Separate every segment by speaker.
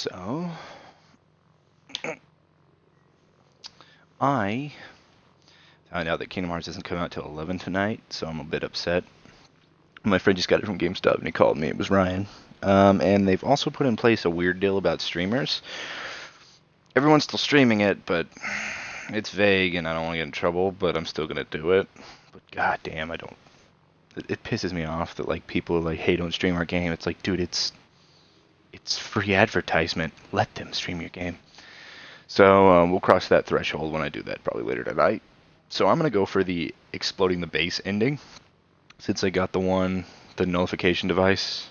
Speaker 1: So, I found out that Kingdom Hearts doesn't come out till 11 tonight, so I'm a bit upset. My friend just got it from GameStop, and he called me. It was Ryan. And they've also put in place a weird deal about streamers. Everyone's still streaming it, but it's vague, and I don't want to get in trouble, but I'm still going to do it. But goddamn, I don't... It pisses me off that, like, people are like, hey, don't stream our game. It's like, dude, it's free advertisement. Let them stream your game. So we'll cross that threshold when I do that, probably later tonight. So I'm going to go for the exploding the base ending, since I got the nullification device.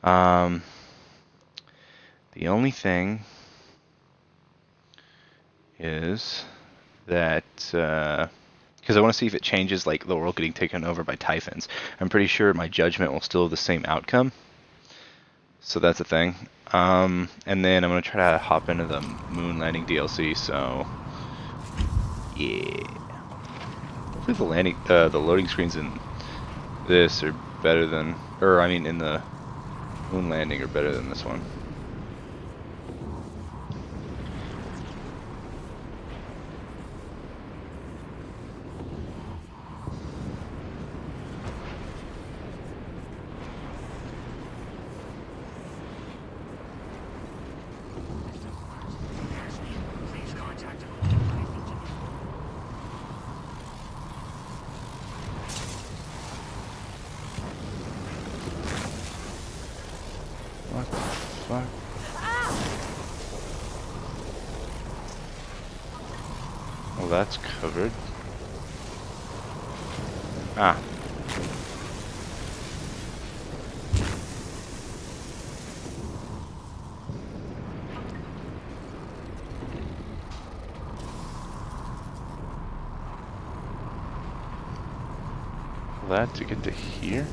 Speaker 1: The only thing is that, because I want to see if it changes, like, the world getting taken over by Typhons. I'm pretty sure my judgment will still have the same outcome. So that's a thing. And then I'm going to try to hop into the moon landing DLC, so... yeah. Hopefully the loading screens in this are better than... or, I mean, in the moon landing are better than this one. What the fuck? Well, that's covered. Ah. Well, that to get to here?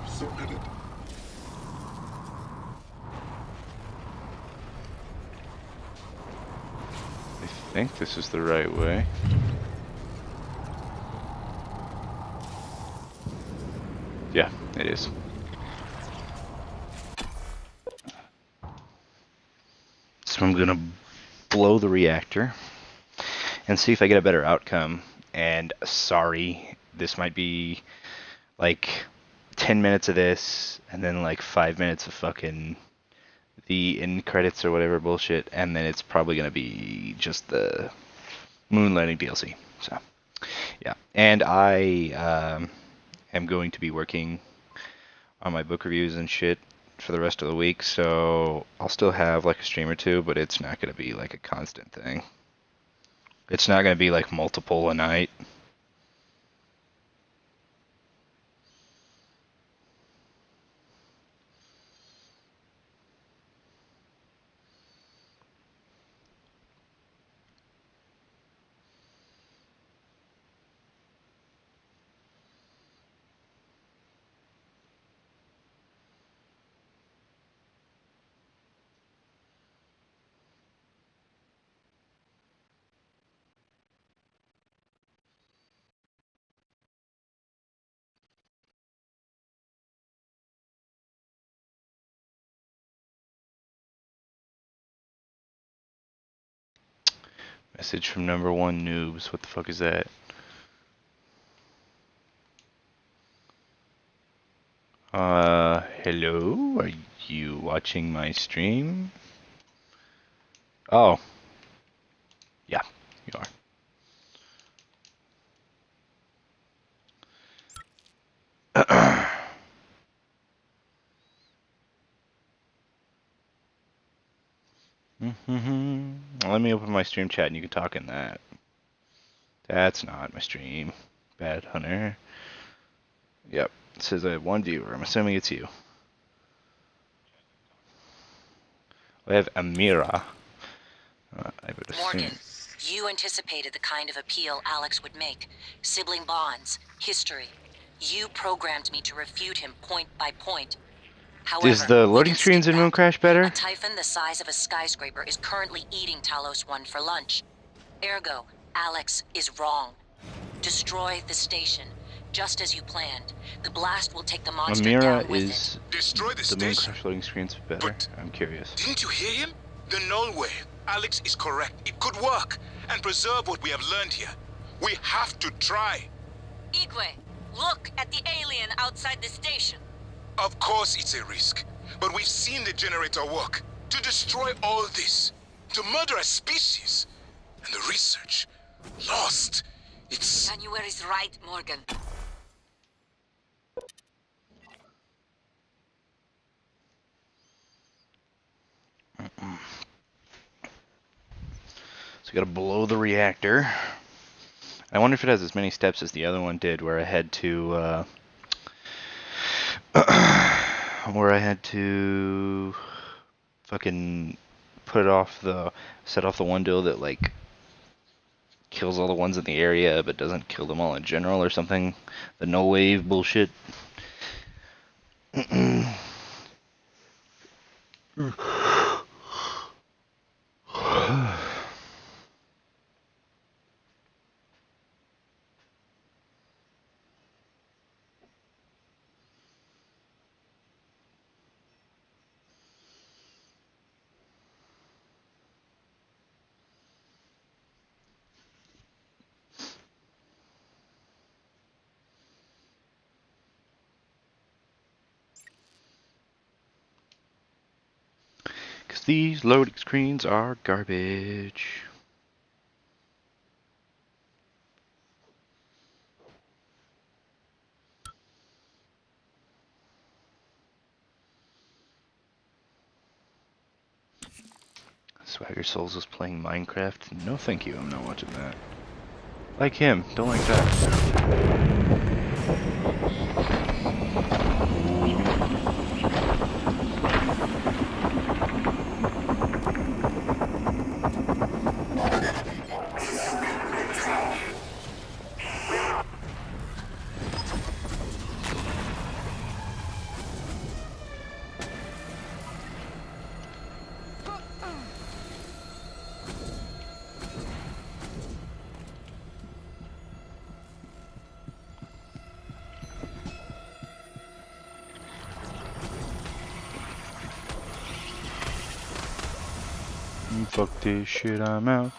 Speaker 2: Submitted.
Speaker 1: I think this is the right way. Yeah, it is. So I'm gonna blow the reactor and see if I get a better outcome. And sorry, this might be like 10 minutes of this, and then like 5 minutes of fucking the end credits or whatever bullshit, and then it's probably gonna be just the moon landing DLC. So yeah, and I am going to be working on my book reviews and shit for the rest of the week, so I'll still have like a stream or two, but it's not gonna be like a constant thing. It's not gonna be like multiple a night. Message from number one noobs. What the fuck is that? Hello? Are you watching my stream? Oh. Yeah, you are. Let me open my stream chat and you can talk in that. That's not my stream. Bad Hunter. Yep. It says I have one viewer. I'm assuming it's you. I have Amira. I would assume.
Speaker 3: Morgan, you anticipated the kind of appeal Alex would make. Sibling bonds, history. You programmed me to refute him point by point. However,
Speaker 1: Is the
Speaker 3: we
Speaker 1: loading
Speaker 3: can
Speaker 1: screens
Speaker 3: skip
Speaker 1: in Moon
Speaker 3: that.
Speaker 1: Crash better?
Speaker 3: A Typhon the size of a skyscraper is currently eating Talos 1 for lunch. Ergo, Alex is wrong. Destroy the station. Just as you planned. The blast will take the monster
Speaker 1: Amira
Speaker 3: down with it.
Speaker 1: is
Speaker 2: Destroy the
Speaker 1: the main
Speaker 2: station?
Speaker 1: crash loading screen's better.
Speaker 2: But-
Speaker 1: I'm curious.
Speaker 2: Didn't you hear him? The null wave. Alex is correct. It could work and preserve what we have learned here. We have to try.
Speaker 3: Igwe, look at the alien outside the station.
Speaker 2: Of course it's a risk, but we've seen the generator work. To destroy all this, to murder a species, and the research lost. It's...
Speaker 3: January's right, Morgan.
Speaker 1: So I gotta blow the reactor. I wonder if it has as many steps as the other one did, where I had to, fucking set off the one deal that, like, kills all the ones in the area, but doesn't kill them all in general or something. The no wave bullshit. Because these loading screens are garbage. Swagger Souls is playing Minecraft. No thank you, I'm not watching that. Like him, don't like that. Fuck this shit, I'm out.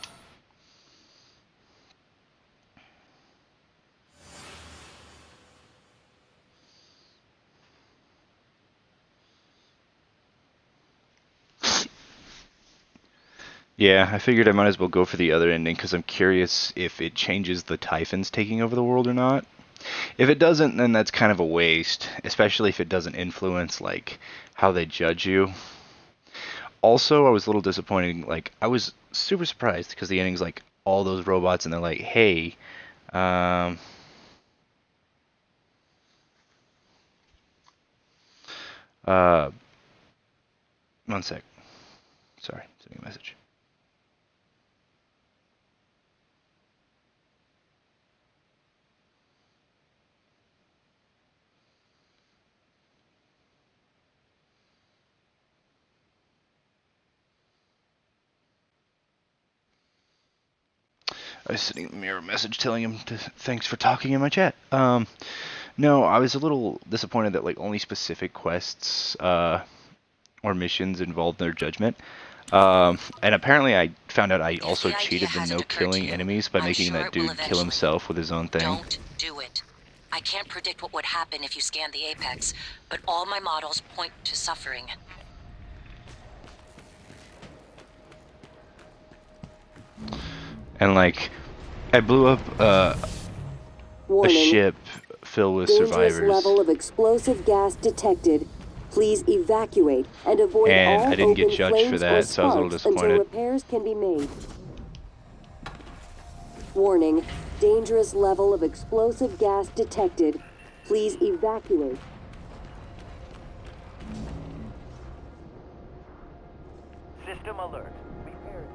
Speaker 1: Yeah, I figured I might as well go for the other ending because I'm curious if it changes the Typhons taking over the world or not. If it doesn't, then that's kind of a waste, especially if it doesn't influence, like, how they judge you. Also, I was a little disappointed. Like, I was super surprised because the ending's like all those robots, and they're like, "Hey, um, uh, one sec. Sorry, sending a message." I was sending Amir a message telling him thanks for talking in my chat. No, I was a little disappointed that like only specific quests or missions involved their judgment. And apparently I found out I also cheated the no killing enemies by making that dude kill himself with his own thing.
Speaker 3: Don't do it. I can't predict what would happen if you scan the Apex, but all my models point to suffering.
Speaker 1: And like, I blew up a ship filled with survivors.
Speaker 4: Dangerous level of explosive gas detected. Please evacuate and avoid
Speaker 1: And
Speaker 4: all
Speaker 1: I didn't get
Speaker 4: open
Speaker 1: judged for
Speaker 4: flames
Speaker 1: that,
Speaker 4: or
Speaker 1: so I was a little
Speaker 4: sparks
Speaker 1: disappointed.
Speaker 4: until repairs can be made. Warning, dangerous level of explosive gas detected. Please evacuate.
Speaker 5: System alert. Repairs.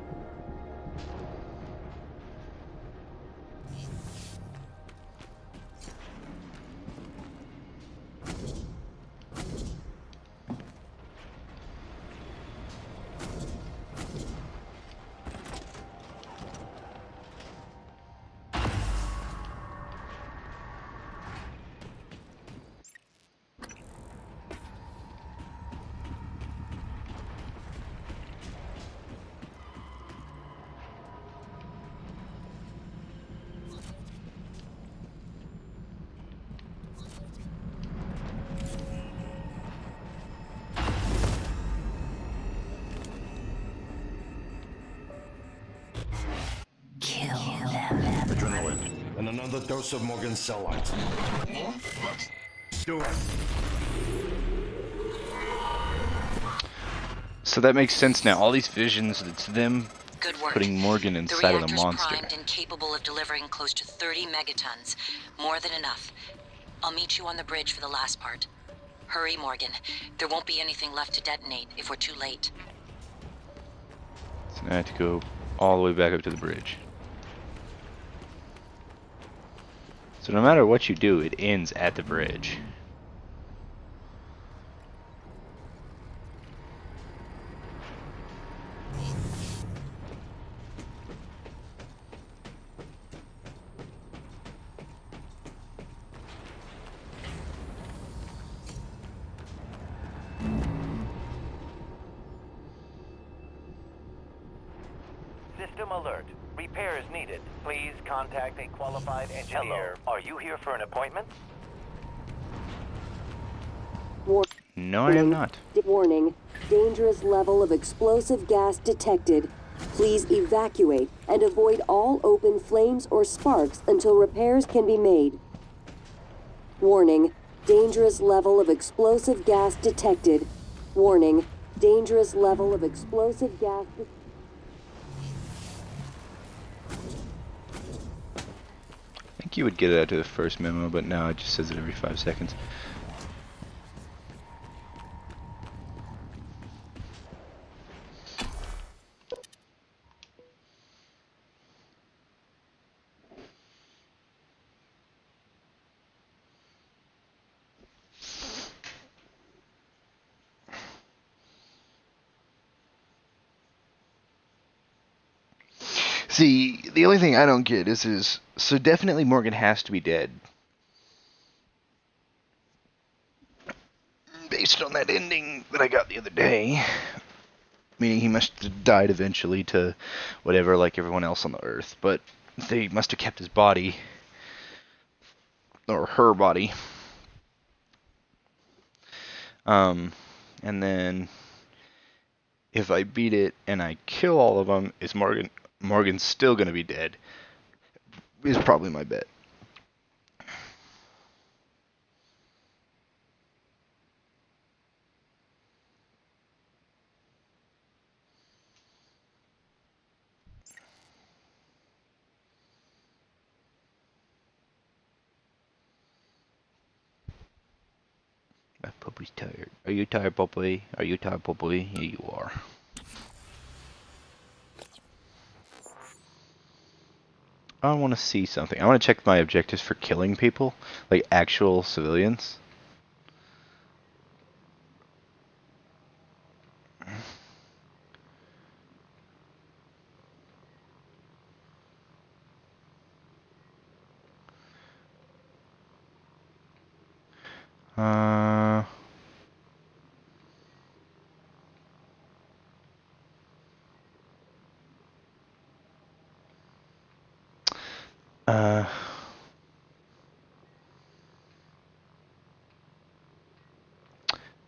Speaker 6: another dose of Morgan's cell lines. Do it.
Speaker 1: So that makes sense now. All these visions, it's them
Speaker 3: Good work.
Speaker 1: putting Morgan
Speaker 3: The
Speaker 1: inside of the
Speaker 3: reactor's
Speaker 1: monster.
Speaker 3: primed and capable of delivering close to 30 megatons. More than enough. I'll meet you on the bridge for the last part. Hurry, Morgan. There won't be anything left to detonate if we're too late.
Speaker 1: So now I have to go all the way back up to the bridge. So no matter what you do, it ends at the bridge.
Speaker 5: System alert. Repairs needed. Please contact a qualified engineer. Hello. Are you here for an appointment?
Speaker 1: No, I am not.
Speaker 4: Warning. Dangerous level of explosive gas detected. Please evacuate and avoid all open flames or sparks until repairs can be made. Warning. Dangerous level of explosive gas detected. Warning. Dangerous level of explosive gas detected.
Speaker 1: I think you would get it after the first memo, but now it just says it every 5 seconds. See, the only thing I don't get is so definitely Morgan has to be dead. Based on that ending that I got the other day. Meaning he must have died eventually to whatever, like everyone else on the Earth. But they must have kept his body. Or her body. And then if I beat it and I kill all of them, is Morgan's still gonna be dead? Is probably my bet. My puppy's tired. Are you tired, puppy? Are you tired, puppy? Here you are. I want to see something. I want to check my objectives for killing people, like actual civilians. Uh, uh,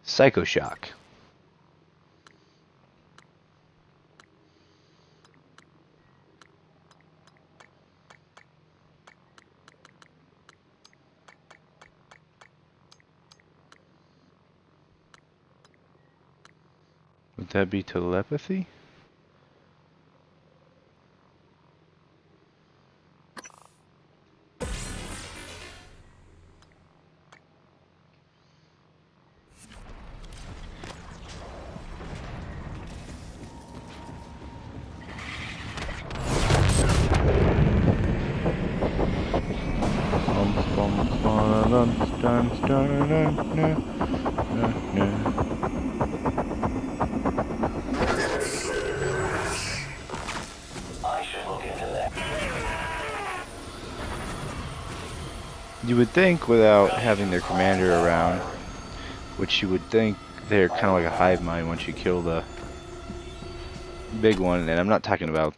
Speaker 1: Psycho Shock. Would that be telepathy?
Speaker 5: I should look into that.
Speaker 1: You would think without having their commander around, which you would think they're kind of like a hive mind once you kill the big one, and I'm not talking about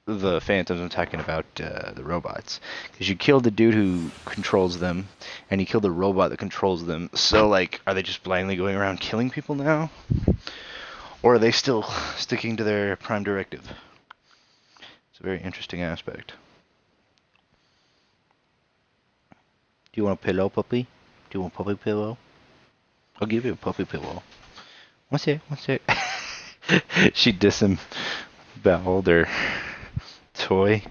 Speaker 1: the Phantoms, I'm talking about the robots. Because you killed the dude who controls them, and you killed the robot that controls them, so like, are they just blindly going around killing people now? Or are they still sticking to their prime directive? It's a very interesting aspect. Do you want a pillow, puppy? Do you want a puppy pillow? I'll give you a puppy pillow. One sec, one sec. She disemboweled her toy.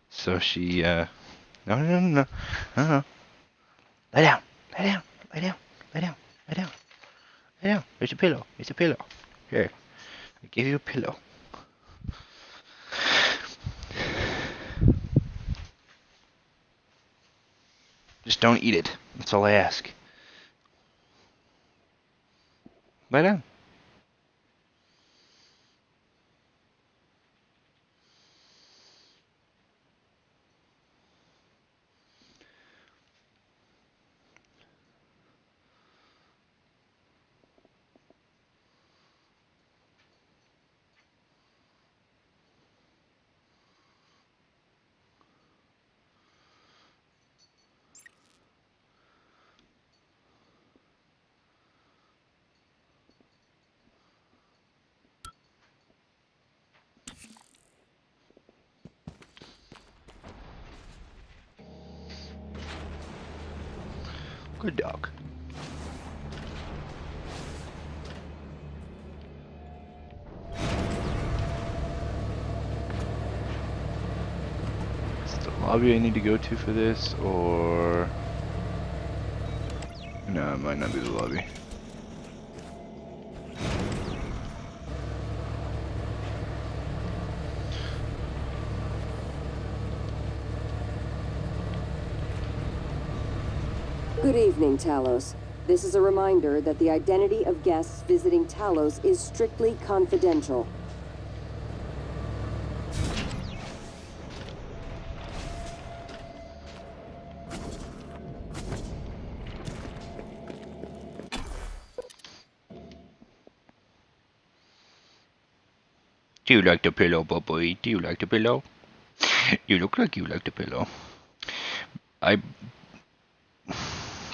Speaker 1: So she, no, no, no, no, no, no. Lie down, lie down, lie down, lie down, lie down, lie down. There's a pillow, it's a pillow. Here, I give you a pillow. Just don't eat it. That's all I ask. Lie down. Good dog. Is it the lobby I need to go to for this, or... No, it might not be the lobby.
Speaker 4: Good evening, Talos. This is a reminder that the identity of guests visiting Talos is strictly confidential.
Speaker 1: Do you like the pillow, boy? Do you like the pillow? You look like you like the pillow. I...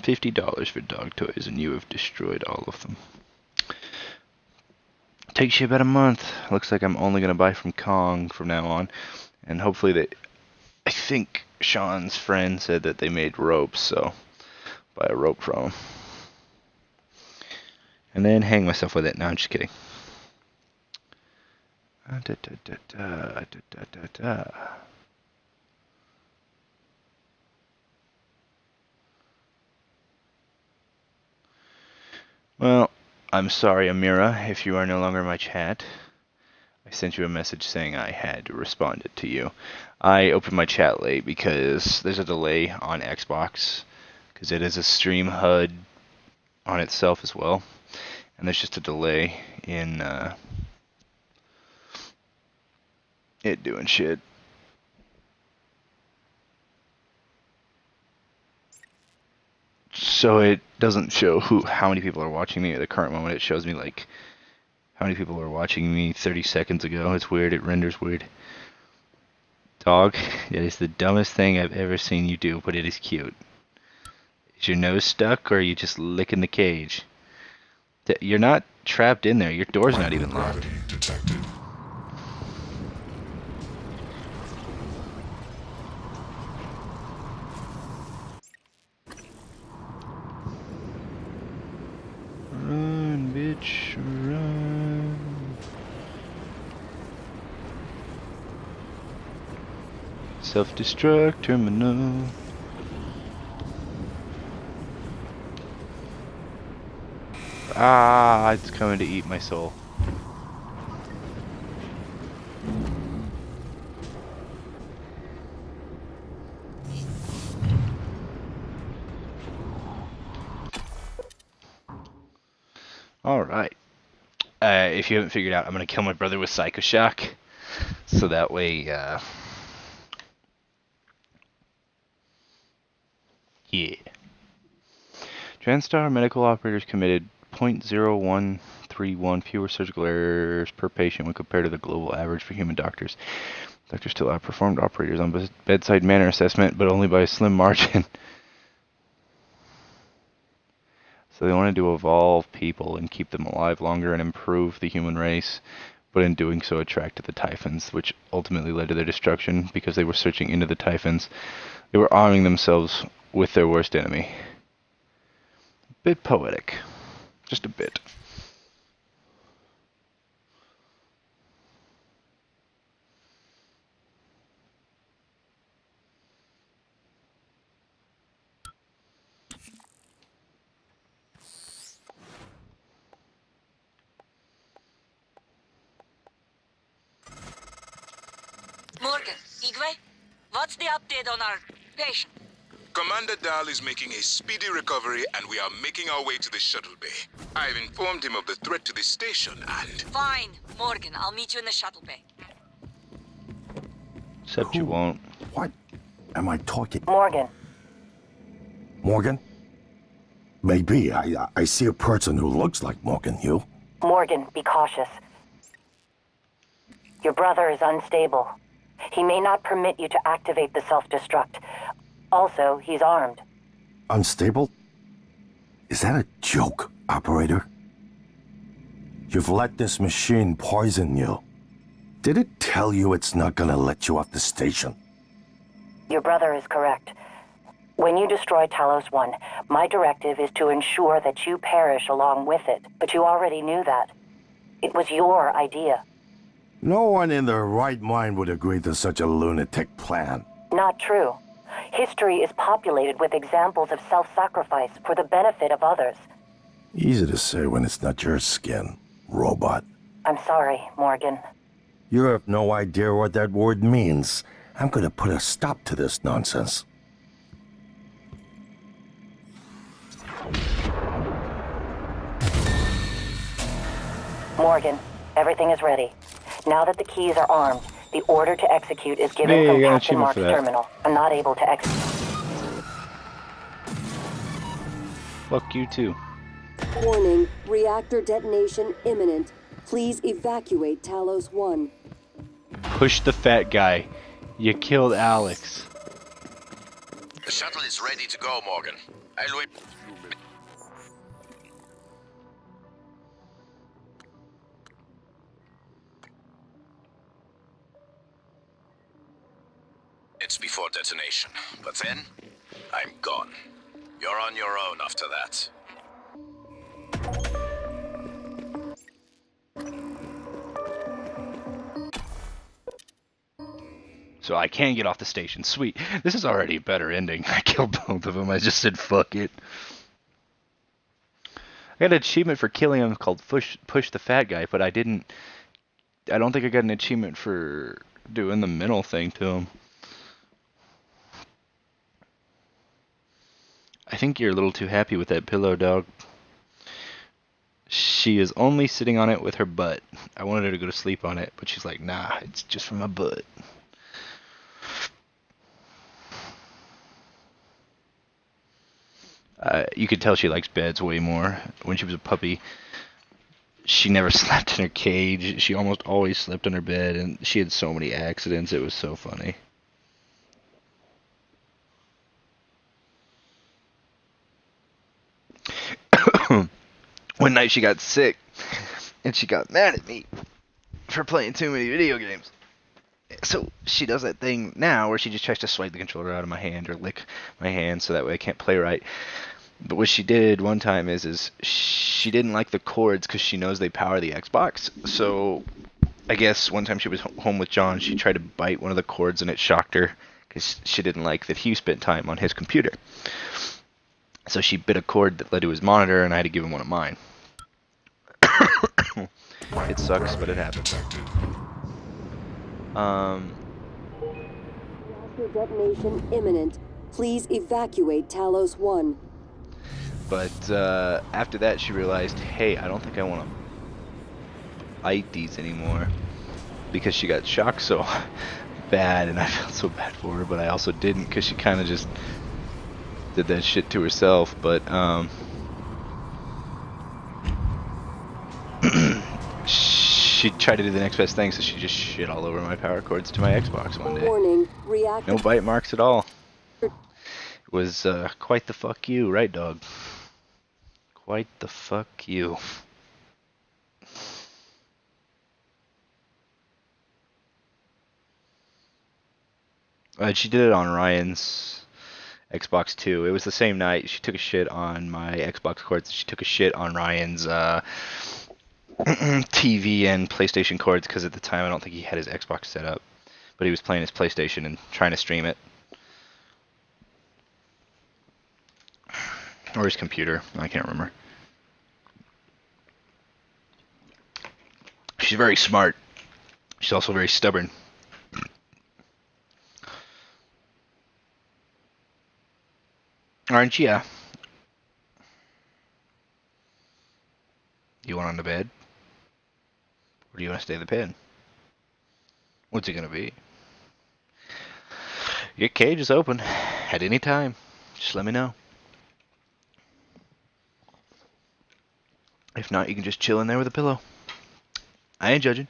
Speaker 1: $50 for dog toys, and you have destroyed all of them. Takes you about a month. Looks like I'm only going to buy from Kong from now on. And hopefully they... I think Sean's friend said that they made ropes, so... buy a rope from him. And then hang myself with it. No, I'm just kidding. Well, I'm sorry, Amira, if you are no longer in my chat. I sent you a message saying I had responded to you. I opened my chat late because there's a delay on Xbox, because it is a stream HUD on itself as well, and there's just a delay in it doing shit. So it doesn't show how many people are watching me at the current moment. It shows me like how many people are watching me 30 seconds ago. It's weird. It renders weird. Dog, that is the dumbest thing I've ever seen you do, but it is cute. Is your nose stuck, or are you just licking the cage? You're not trapped in there. Your door's not even locked.
Speaker 2: Gravity detected.
Speaker 1: Run, bitch, run. Self-destruct terminal. Ah, it's coming to eat my soul. Alright. If you haven't figured out, I'm going to kill my brother with Psycho Shock. So that way, yeah. TranStar medical operators committed 0.0131 fewer surgical errors per patient when compared to the global average for human doctors. Doctors still outperformed operators on bedside manner assessment, but only by a slim margin. So they wanted to evolve people and keep them alive longer and improve the human race, but in doing so attracted the Typhons, which ultimately led to their destruction because they were searching into the Typhons. They were arming themselves with their worst enemy. Bit poetic. Just a bit.
Speaker 3: Morgan, Igwe, what's the update on our patient?
Speaker 2: Commander Dahl is making a speedy recovery, and we are making our way to the shuttle bay. I've informed him of the threat to the station, and...
Speaker 3: Fine, Morgan, I'll meet you in the shuttle bay.
Speaker 1: Except you won't.
Speaker 6: What am I talking?
Speaker 5: Morgan,
Speaker 6: Morgan? Maybe. I see a person who looks like Morgan. You?
Speaker 5: Morgan, be cautious. Your brother is unstable. He may not permit you to activate the self-destruct. Also, he's armed.
Speaker 6: Unstable? Is that a joke, operator? You've let this machine poison you. Did it tell you it's not gonna let you off the station?
Speaker 5: Your brother is correct. When you destroy Talos 1, my directive is to ensure that you perish along with it, but you already knew that. It was your idea.
Speaker 6: No one in their right mind would agree to such a lunatic plan.
Speaker 5: Not true. History is populated with examples of self-sacrifice for the benefit of others.
Speaker 6: Easy to say when it's not your skin, robot.
Speaker 5: I'm sorry, Morgan.
Speaker 6: You have no idea what that word means. I'm gonna put a stop to this nonsense.
Speaker 5: Morgan, everything is ready. Now that the keys are armed, the order to execute is given
Speaker 1: Hey,
Speaker 5: from
Speaker 1: you got an
Speaker 5: Captain
Speaker 1: achievement
Speaker 5: Mark's
Speaker 1: for that.
Speaker 5: terminal. I'm not able to execute.
Speaker 1: Fuck you too.
Speaker 4: Warning, reactor detonation imminent. Please evacuate Talos 1.
Speaker 1: Push the fat guy. You killed Alex.
Speaker 7: The shuttle is ready to go, Morgan. I'll wait. It's before detonation, but then I'm gone. You're on your own after that.
Speaker 1: So I can get off the station. Sweet. This is already a better ending. I killed both of them. I just said fuck it. I got an achievement for killing him called push the fat guy, but I don't think I got an achievement for doing the mental thing to him. I think you're a little too happy with that pillow, dog. She is only sitting on it with her butt. I wanted her to go to sleep on it, but she's like, nah, it's just for my butt. You could tell she likes beds way more. When she was a puppy, she never slept in her cage. She almost always slept on her bed, and she had so many accidents. It was so funny. One night she got sick, and she got mad at me for playing too many video games. So she does that thing now where she just tries to swipe the controller out of my hand or lick my hand so that way I can't play right. But what she did one time is she didn't like the cords because she knows they power the Xbox. So I guess one time she was home with John, she tried to bite one of the cords and it shocked her because she didn't like that he spent time on his computer. So she bit a cord that led to his monitor, and I had to give him one of mine. It sucks, but it happens.
Speaker 4: Reactor detonation imminent. Please evacuate Talos 1.
Speaker 1: But after that, she realized, hey, I don't think I want to fight these anymore because she got shocked so bad, and I felt so bad for her. But I also didn't because she kind of just did that shit to herself. But she tried to do the next best thing, so she just shit all over my power cords to my Xbox one day.
Speaker 4: Warning, reactor...
Speaker 1: No bite marks at all. It was quite the fuck you, right, dog? Quite the fuck you. She did it on Ryan's Xbox 2. It was the same night. She took a shit on my Xbox cords. She took a shit on Ryan's TV and PlayStation cords because at the time I don't think he had his Xbox set up, but he was playing his PlayStation and trying to stream it. Or his computer. I can't remember. She's very smart. She's also very stubborn. Aren't you? You want on the bed? Or do you want to stay in the pen? What's it gonna be? Your cage is open at any time. Just let me know. If not, you can just chill in there with a pillow. I ain't judging.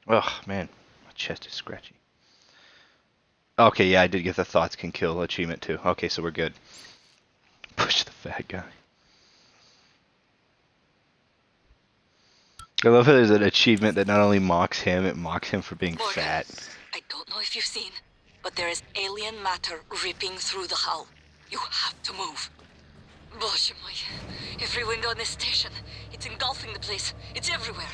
Speaker 1: Oh, man. My chest is scratchy. Okay, yeah, I did get the thoughts can kill achievement too. Okay, so we're good. Push the fat guy. I love how there's an achievement that not only mocks him, it mocks him for being
Speaker 3: Morgan,
Speaker 1: fat.
Speaker 3: I don't know if you've seen, but there is alien matter ripping through the hull. You have to move. Боже мой. Every window in this station. It's engulfing the place. It's everywhere.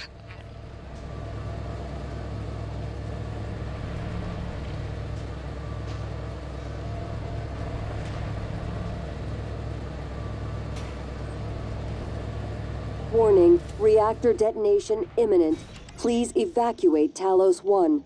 Speaker 4: Warning, reactor detonation imminent. Please evacuate Talos 1.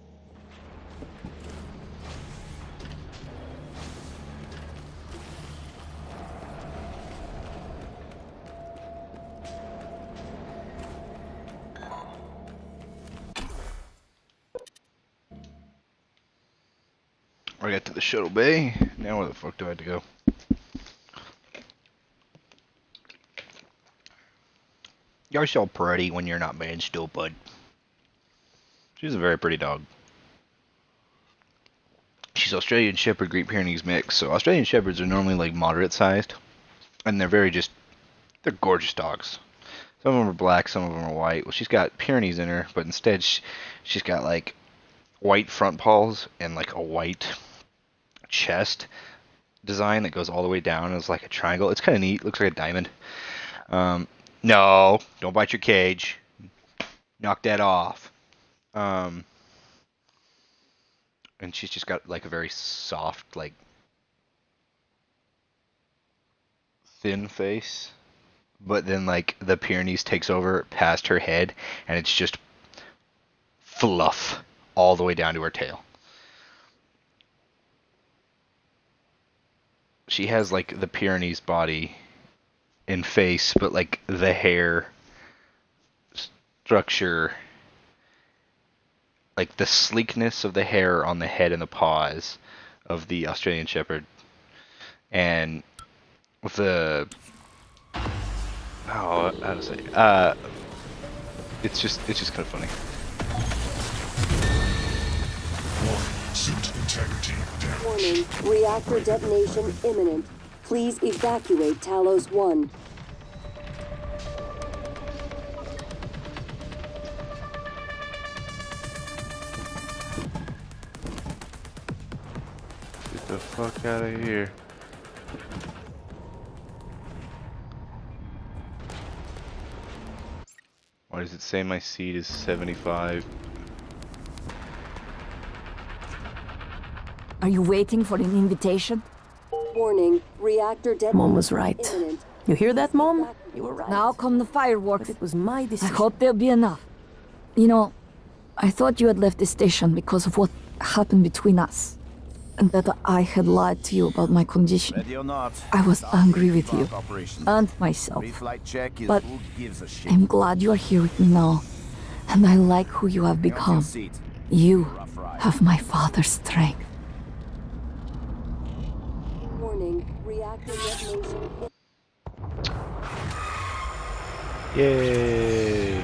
Speaker 1: I got to the shuttle bay. Now where the fuck do I have to go? You're so pretty when you're not being stupid. She's a very pretty dog. She's Australian Shepherd Great Pyrenees mix. So Australian Shepherds are normally like moderate sized. And they're they're gorgeous dogs. Some of them are black, some of them are white. Well, she's got Pyrenees in her, but instead she's got like white front paws and like a white chest design that goes all the way down as like a triangle. It's kind of neat. Looks like a diamond. No, don't bite your cage. Knock that off. And she's just got like a very soft, like thin face. But then like the Pyrenees takes over past her head and it's just fluff all the way down to her tail. She has like the Pyrenees body and face, but like the hair structure, like the sleekness of the hair on the head and the paws of the Australian Shepherd, and the how to say it's just kind of funny.
Speaker 2: Suit integrity damaged.
Speaker 4: Warning, reactor detonation imminent. Please evacuate Talos 1.
Speaker 1: Get the fuck out of here. Why does it say my seat is 75?
Speaker 8: Are you waiting for an invitation?
Speaker 4: Warning, reactor detonation
Speaker 9: Mom was right.
Speaker 4: imminent.
Speaker 9: You hear that, Mom? You were right.
Speaker 8: Now come the fireworks.
Speaker 9: But it was my
Speaker 8: I
Speaker 9: decision.
Speaker 8: hope there'll be enough. You know, I thought you had left the station because of what happened between us. And that I had lied to you about my condition.
Speaker 10: Ready or not,
Speaker 8: I was angry with you.
Speaker 10: operations.
Speaker 8: And myself.
Speaker 10: Pre-flight check is
Speaker 8: But
Speaker 10: who gives a shit.
Speaker 8: I'm glad you are here with me now. And I like who you have
Speaker 10: Get off your
Speaker 8: become.
Speaker 10: seat.
Speaker 8: You
Speaker 10: Rough ride.
Speaker 8: have my father's strength.
Speaker 4: Warning, reactor detonation
Speaker 1: Yay!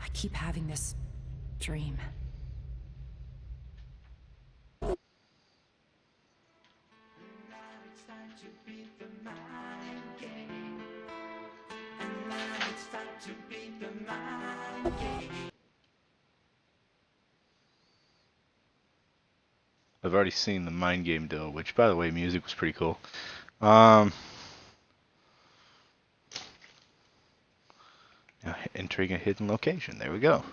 Speaker 9: I keep having this dream.
Speaker 1: I've already seen the Mind Game deal, which, by the way, music was pretty cool. Entering a hidden location. There we go.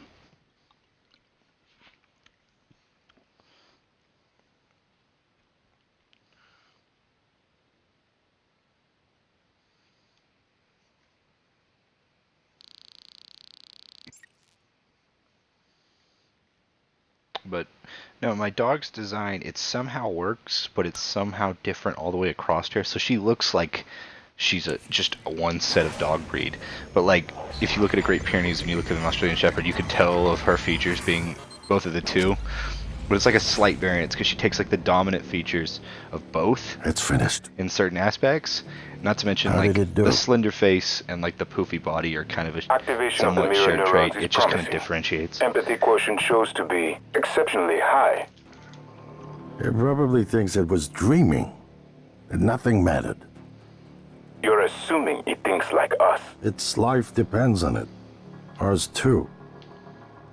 Speaker 1: But no, my dog's design, it somehow works, but it's somehow different all the way across here. So she looks like she's just a one set of dog breed. But like, if you look at a Great Pyrenees and you look at an Australian Shepherd, you can tell of her features being both of the two. But it's like a slight variance because she takes like the dominant features of both.
Speaker 6: It's finished.
Speaker 1: In certain aspects. Not to mention like the slender face and like the poofy body are kind of a somewhat shared trait. It just kind of differentiates.
Speaker 10: Empathy quotient shows to be exceptionally high.
Speaker 6: It probably thinks it was dreaming. And nothing mattered.
Speaker 10: You're assuming it thinks like us.
Speaker 6: Its life depends on it. Ours too.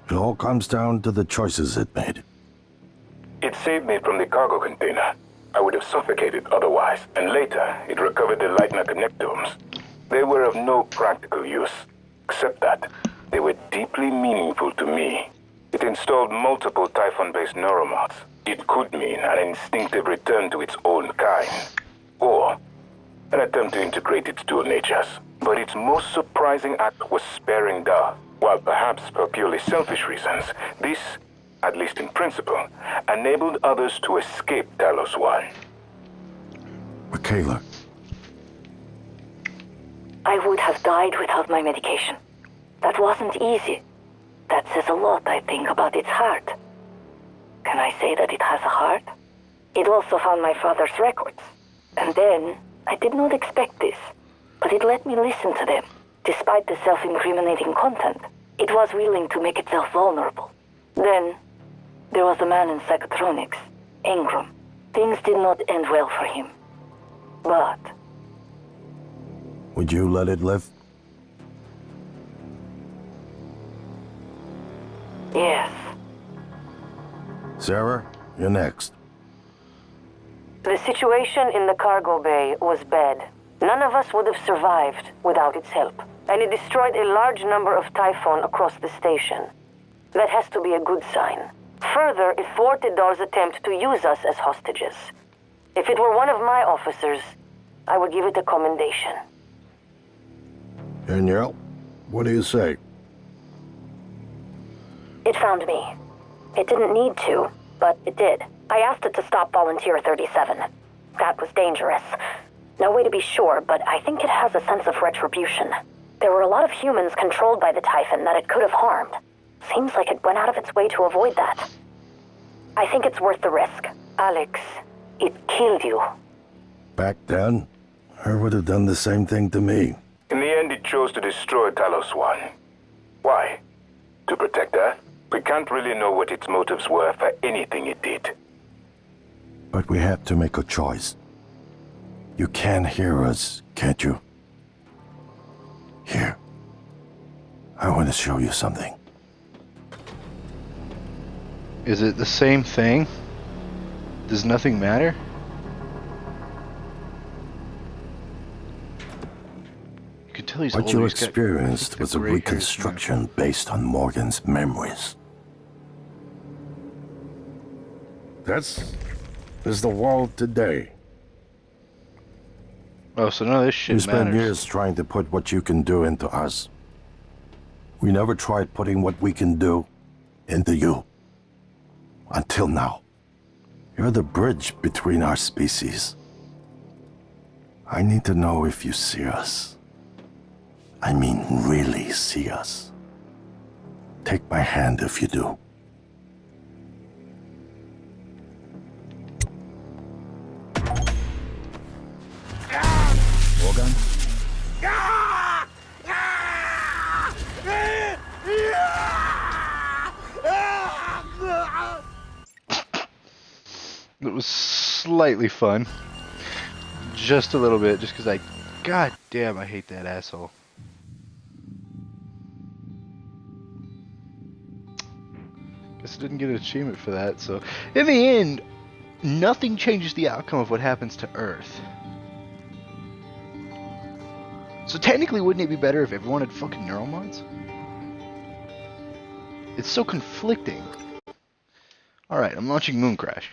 Speaker 6: It all comes down to the choices it made.
Speaker 10: It saved me from the cargo container. I would have suffocated otherwise, and later it recovered the Leitner connectomes. They were of no practical use, except that they were deeply meaningful to me. It installed multiple Typhon-based neuromods. It could mean an instinctive return to its own kind, or an attempt to integrate its dual natures. But its most surprising act was sparing Dar. While perhaps for purely selfish reasons, this, at least in principle, enabled others to escape Talos 1.
Speaker 6: Michaela.
Speaker 5: I would have died without my medication. That wasn't easy. That says a lot, I think, about its heart. Can I say that it has a heart? It also found my father's records. And then, I did not expect this, but it let me listen to them. Despite the self-incriminating content, it was willing to make itself vulnerable. Then, there was the man in psychotronics, Ingram. Things did not end well for him. But...
Speaker 6: would you let it live?
Speaker 5: yes.
Speaker 6: Sarah, you're next.
Speaker 5: The situation in the cargo bay was bad. None of us would have survived without its help. And it destroyed a large number of Typhon across the station. That has to be a good sign. Further, it thwarted Dar's attempt to use us as hostages. If it were one of my officers, I would give it a commendation.
Speaker 6: Danielle, what do you say?
Speaker 5: It found me. It didn't need to, but it did. I asked it to stop Volunteer 37. That was dangerous. No way to be sure, but I think it has a sense of retribution. There were a lot of humans controlled by the Typhon that it could have harmed. Seems like it went out of its way to avoid that. I think it's worth the risk. Alex, it killed you.
Speaker 6: Back then, I would have done the same thing to me.
Speaker 10: In the end, it chose to destroy Talos 1. Why? To protect her? We can't really know what its motives were for anything it did.
Speaker 6: But we have to make a choice. You can hear us, can't you? Here. I want to show you something.
Speaker 1: Is it the same thing? Does nothing matter? You can tell he's
Speaker 6: What
Speaker 1: older.
Speaker 6: you
Speaker 1: He's got
Speaker 6: experienced was a
Speaker 1: gray hairs now.
Speaker 6: reconstruction based on Morgan's memories. This is the world today.
Speaker 1: Oh, so none of this shit
Speaker 6: We spent
Speaker 1: matters.
Speaker 6: years trying to put what you can do into us. We never tried putting what we can do into you. Until now. You're the bridge between our species. I need to know if you see us. I mean, really see us. Take my hand if you do.
Speaker 10: Morgan?
Speaker 1: It was slightly fun. Just a little bit, just because God damn, I hate that asshole. guess I didn't get an achievement for that. So, in the end, nothing changes the outcome of what happens to Earth. So technically, wouldn't it be better if everyone had fucking neuromods? It's so conflicting. Alright, I'm launching Moon Crash.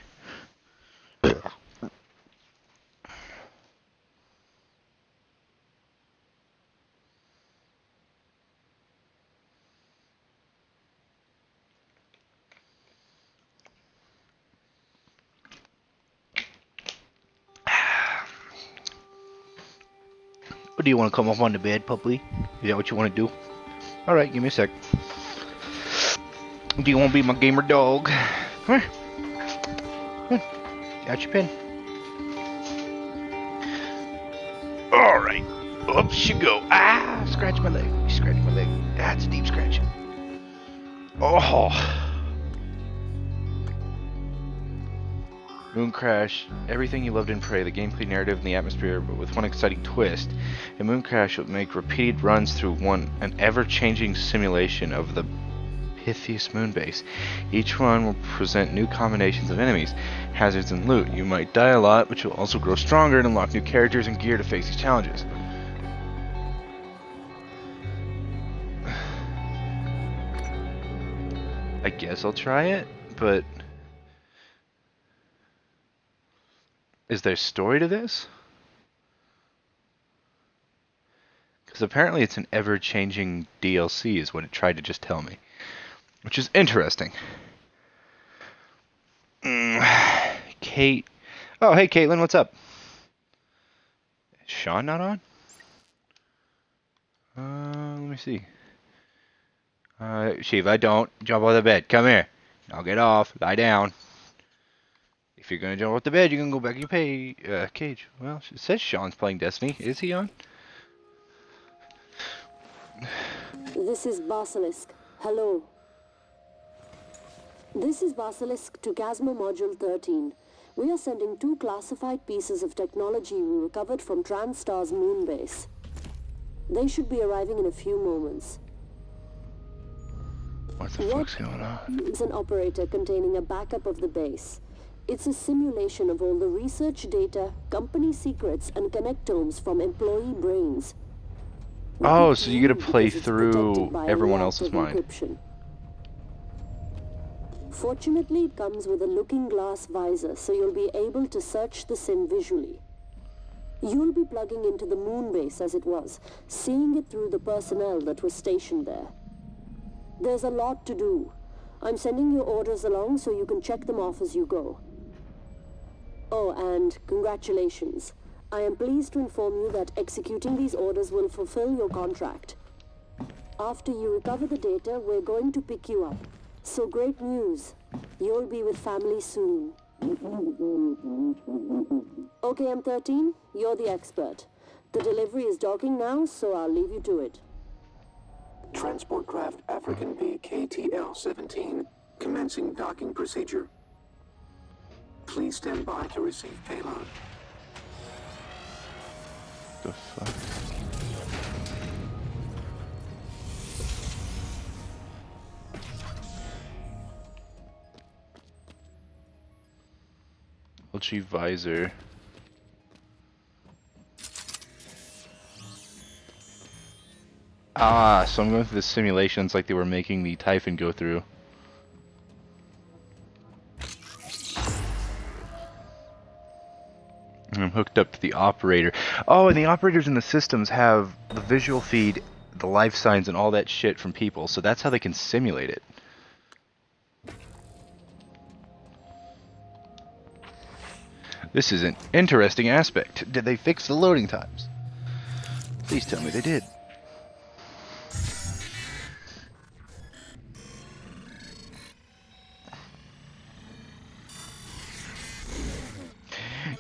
Speaker 1: Or do you want to come up on the bed, puppy? Is that what you want to do? Alright, give me a sec. Do you want to be my gamer dog? Come here. Come on. Got your pen. Alright. Up you go. Ah! Scratch my leg. Scratch my leg. That's deep scratching. Oh! Moon Crash, everything you loved in Prey, the gameplay narrative and the atmosphere, but with one exciting twist. In Moon Crash, will make repeated runs through an ever-changing simulation of the Pythias Moonbase. Each one will present new combinations of enemies, hazards, and loot. You might die a lot, but you'll also grow stronger and unlock new characters and gear to face these challenges. I guess I'll try it, but is there story to this? Because apparently it's an ever-changing DLC is what it tried to just tell me. Which is interesting. Kate. Oh, hey, Caitlin, what's up? Is Sean not on? Let me see. Shiva, don't jump off the bed. Come here. I'll get off. Lie down. If you're going to jump off the bed, you can go back in your cage. Well, it says Sean's playing Destiny. Is he on?
Speaker 4: This is Basilisk. Hello. This is Basilisk to Casmo Module 13. We are sending 2 classified pieces of technology we recovered from TranStar's moon base. They should be arriving in a few moments.
Speaker 1: What the fuck's going on?
Speaker 4: Is an operator containing a backup of the base. It's a simulation of all the research data, company secrets, and connectomes from employee brains.
Speaker 1: Oh, so you get to play through everyone else's mind.
Speaker 4: Encryption. Fortunately, it comes with a looking glass visor, so you'll be able to search the sim visually. You'll be plugging into the moon base as it was, seeing it through the personnel that was stationed there. There's a lot to do. I'm sending your orders along so you can check them off as you go. Oh, and congratulations. I am pleased to inform you that executing these orders will fulfill your contract. After you recover the data, we're going to pick you up. So great news. You'll be with family soon. Okay, M13, you're the expert. The delivery is docking now, so I'll leave you to it.
Speaker 11: Transport craft African BKTL-17 commencing docking procedure. Please stand by to receive payload.
Speaker 1: The fuck? LG visor. Ah, so I'm going through the simulations like they were making the Typhon go through. And I'm hooked up to the operator. Oh, and the operators in the systems have the visual feed, the life signs, and all that shit from people, so that's how they can simulate it. This is an interesting aspect. Did they fix the loading times? Please tell me they did.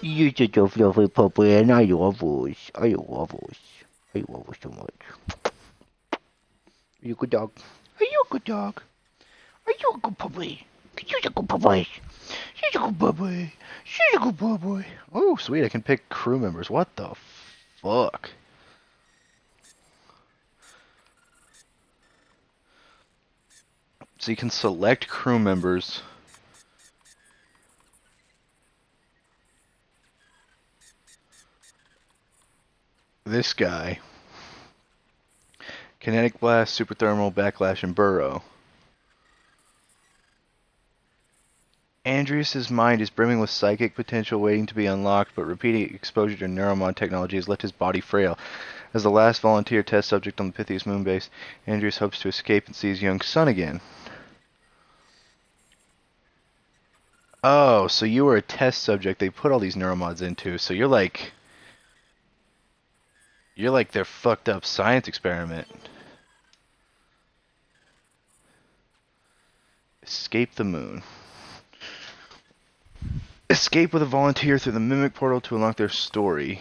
Speaker 1: You're such a fluffy puppy, and I love us. I love us. I love us so much. Are you a good dog? Are you a good dog? Are you a good puppy? You're a good puppy. She's a good puppy. She's a good puppy. Oh, sweet. I can pick crew members. What the fuck? So you can select crew members. This guy. Kinetic Blast, Super Thermal, Backlash, and Burrow. Andreas' mind is brimming with psychic potential waiting to be unlocked, but repeated exposure to neuromod technology has left his body frail. As the last volunteer test subject on the Pythias moon base, Andreas hopes to escape and see his young son again. Oh, so you were a test subject they put all these neuromods into, so you're like their fucked up science experiment. Escape the moon. Escape with a volunteer through the Mimic Portal to unlock their story.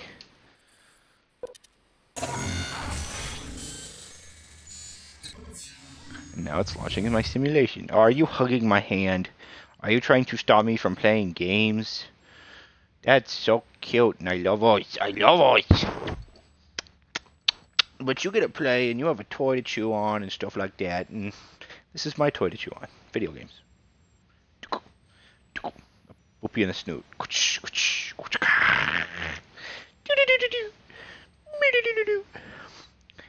Speaker 1: And now it's launching in my simulation. Are you hugging my hand? Are you trying to stop me from playing games? That's so cute, and I love it. I love it. But you get to play, and you have a toy to chew on, and stuff like that. And this is my toy to chew on. Video games. Whoop you in the snoot.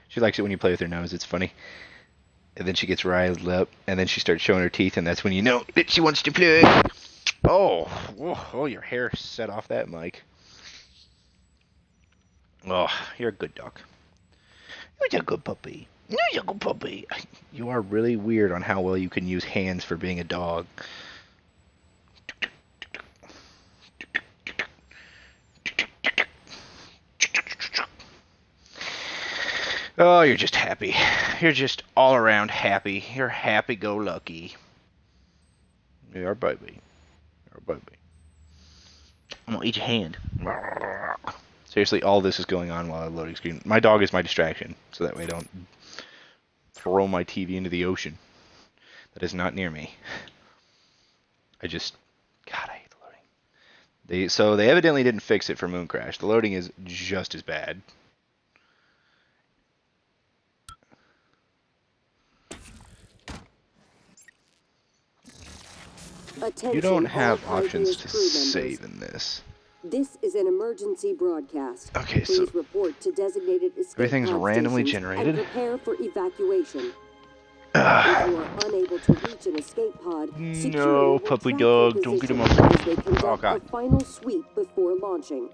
Speaker 1: She likes it when you play with her nose. It's funny. And then she gets riled up, and then she starts showing her teeth, and that's when you know that she wants to play. Oh, your hair set off that mic. Oh, you're a good dog. You're a good puppy. You're a good puppy. You are really weird on how well you can use hands for being a dog. Oh, you're just happy. You're just all around happy. You're happy-go-lucky. You're a baby. You're a baby. I'm gonna eat your hand. Seriously, all this is going on while I loading screen. My dog is my distraction, so that way I don't throw my TV into the ocean. That is not near me. God, I hate the loading. So they evidently didn't fix it for Moon Crash. The loading is just as bad.
Speaker 4: Attention,
Speaker 1: You don't have
Speaker 4: all
Speaker 1: options to
Speaker 4: crew members.
Speaker 1: save in this.
Speaker 4: This is an emergency broadcast.
Speaker 1: Okay,
Speaker 4: Please
Speaker 1: so
Speaker 4: report to designated escape
Speaker 1: everything's
Speaker 4: pod
Speaker 1: randomly
Speaker 4: stations
Speaker 1: generated.
Speaker 4: and prepare for evacuation. If you are unable to reach an escape pod, security
Speaker 1: No,
Speaker 4: will
Speaker 1: puppy
Speaker 4: track your
Speaker 1: dog, don't get him
Speaker 4: position
Speaker 1: up.
Speaker 4: as they conduct
Speaker 1: Oh, God.
Speaker 4: a final sweep before launching.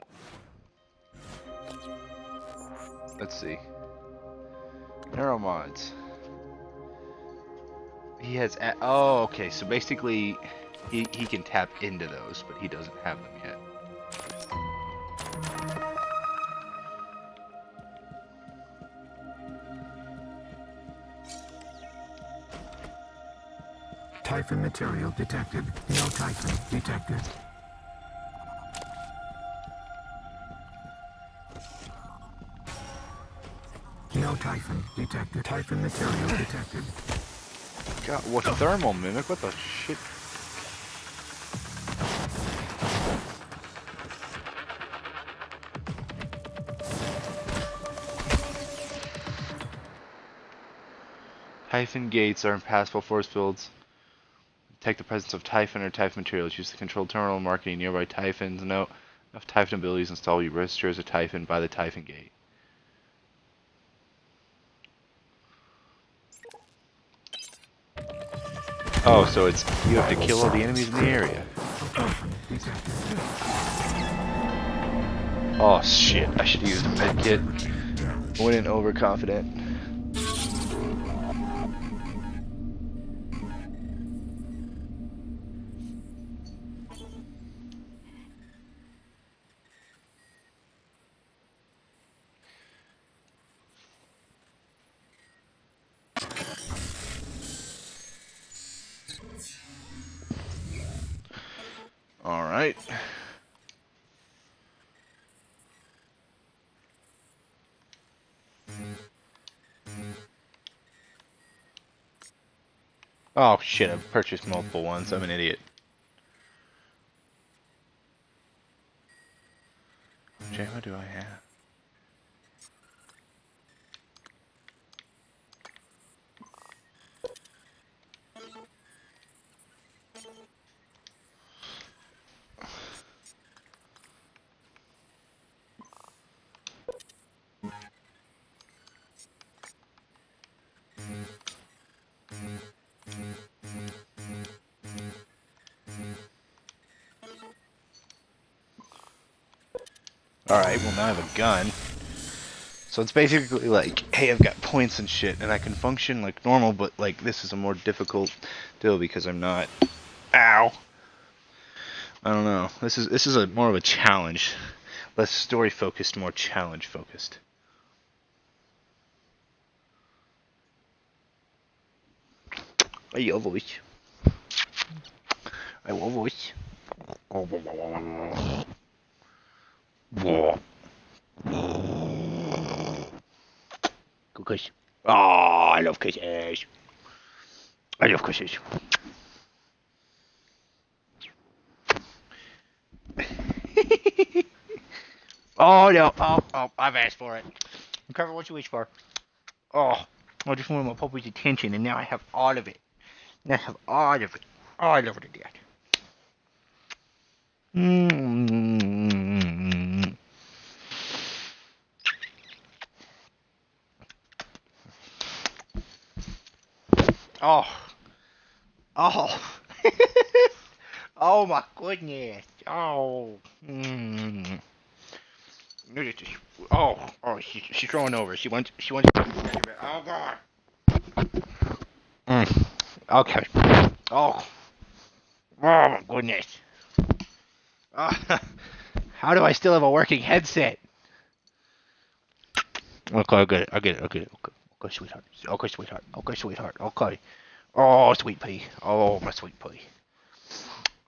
Speaker 1: Let's see. Neuromods. He has... Oh, okay, so basically he can tap into those, but he doesn't have them yet.
Speaker 11: Typhon material detected. No Typhon detected. No Typhon detected. Typhon material detected.
Speaker 1: God, what thermal mimic? What the shit? Typhon gates are impassable force fields. Detect the presence of Typhon or Typhon materials. Use the control terminal marking nearby Typhons. Note, enough Typhon abilities installed. You register as a Typhon by the Typhon gate. Oh, so it's you have to kill all the enemies in the area. Oh shit! I should have used a med kit. Went in overconfident. All right. Oh shit, I've purchased multiple ones. I'm an idiot. Jay, what do I have? Alright, well now I have a gun. So it's basically like, hey, I've got points and shit, and I can function like normal, but like this is a more difficult deal because I'm not. Ow. I don't know. This is a more of a challenge, less story focused, more challenge focused. I love voice. I love voice. Good kiss. Oh, I love kisses. I love kisses. Oh no! Oh! I've asked for it. I'm careful what you wish for. Oh, I just wanted my puppy's attention, and now I have all of it. Now I have all of it. Oh, I love her to death. Oh. Oh. Oh my goodness. Oh. Look at this. Oh. Oh. She's throwing over. She wants. Oh god. Okay. Oh. Oh my goodness. How do I still have a working headset? Okay, I get it. Okay, sweetheart. Okay, sweetheart. Okay. Oh, sweet pea. Oh, my sweet pea.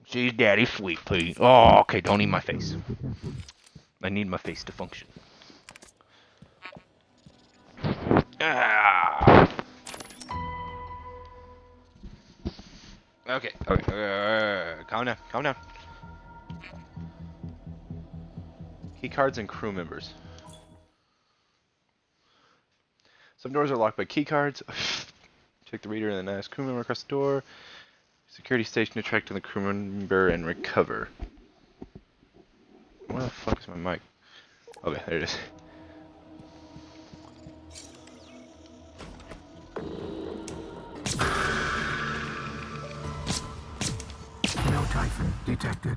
Speaker 1: She's daddy's sweet pea. Oh, okay, don't eat my face. I need my face to function. Ah. Okay. Calm down. Key cards and crew members. Some doors are locked by key cards. Check the reader and then ask crew member across the door. Security station to track to the crew member and recover. Where the fuck is my mic? Okay, there it is.
Speaker 11: No Typhon detected.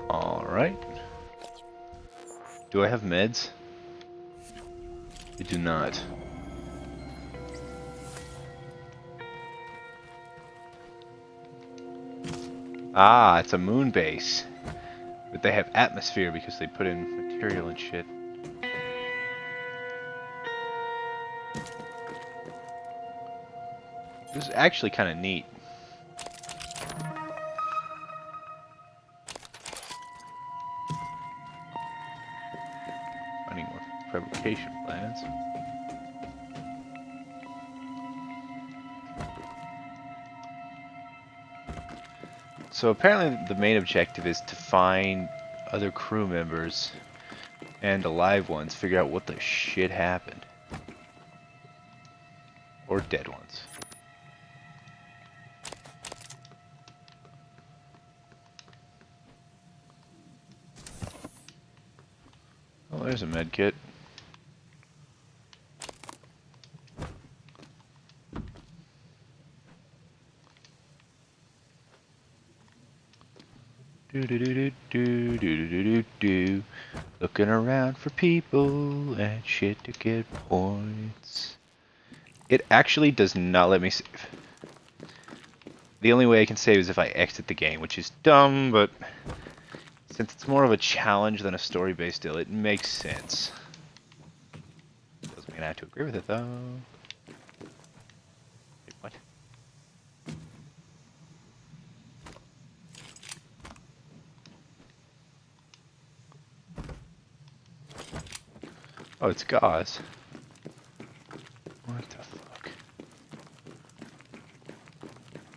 Speaker 1: Alright. Do I have meds? I do not. Ah, it's a moon base. But they have atmosphere because they put in material and shit. This is actually kind of neat. Finding more fabrication plans. So apparently the main objective is to find other crew members and alive ones, figure out what the shit happened. Or dead ones. Oh, there's a med kit. Do. Looking around for people and shit to get points. It actually does not let me save. The only way I can save is if I exit the game, which is dumb, but since it's more of a challenge than a story-based deal, it makes sense. Doesn't mean I have to agree with it, though. Wait, what? Oh, it's gauze. What the fuck?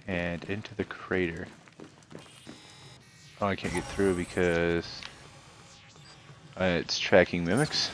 Speaker 1: And into the crater. Oh, I can't get through because it's tracking mimics.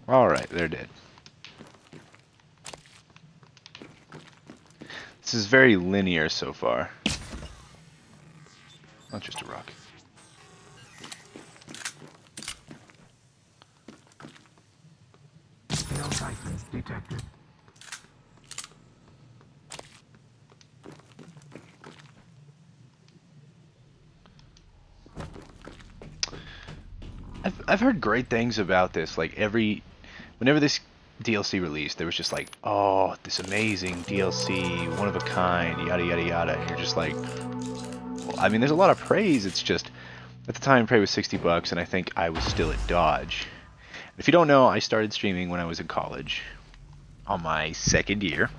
Speaker 1: Alright, they're dead. This is very linear so far. Not just a rock.
Speaker 11: No Typhon detected.
Speaker 1: I've heard great things about this. Like whenever this DLC released, there was just like, oh, this amazing DLC, one of a kind, yada yada yada. And you're just like, well, I mean, there's a lot of praise. It's just at the time, Prey was $60, and I think I was still at Dodge. If you don't know, I started streaming when I was in college, on my second year.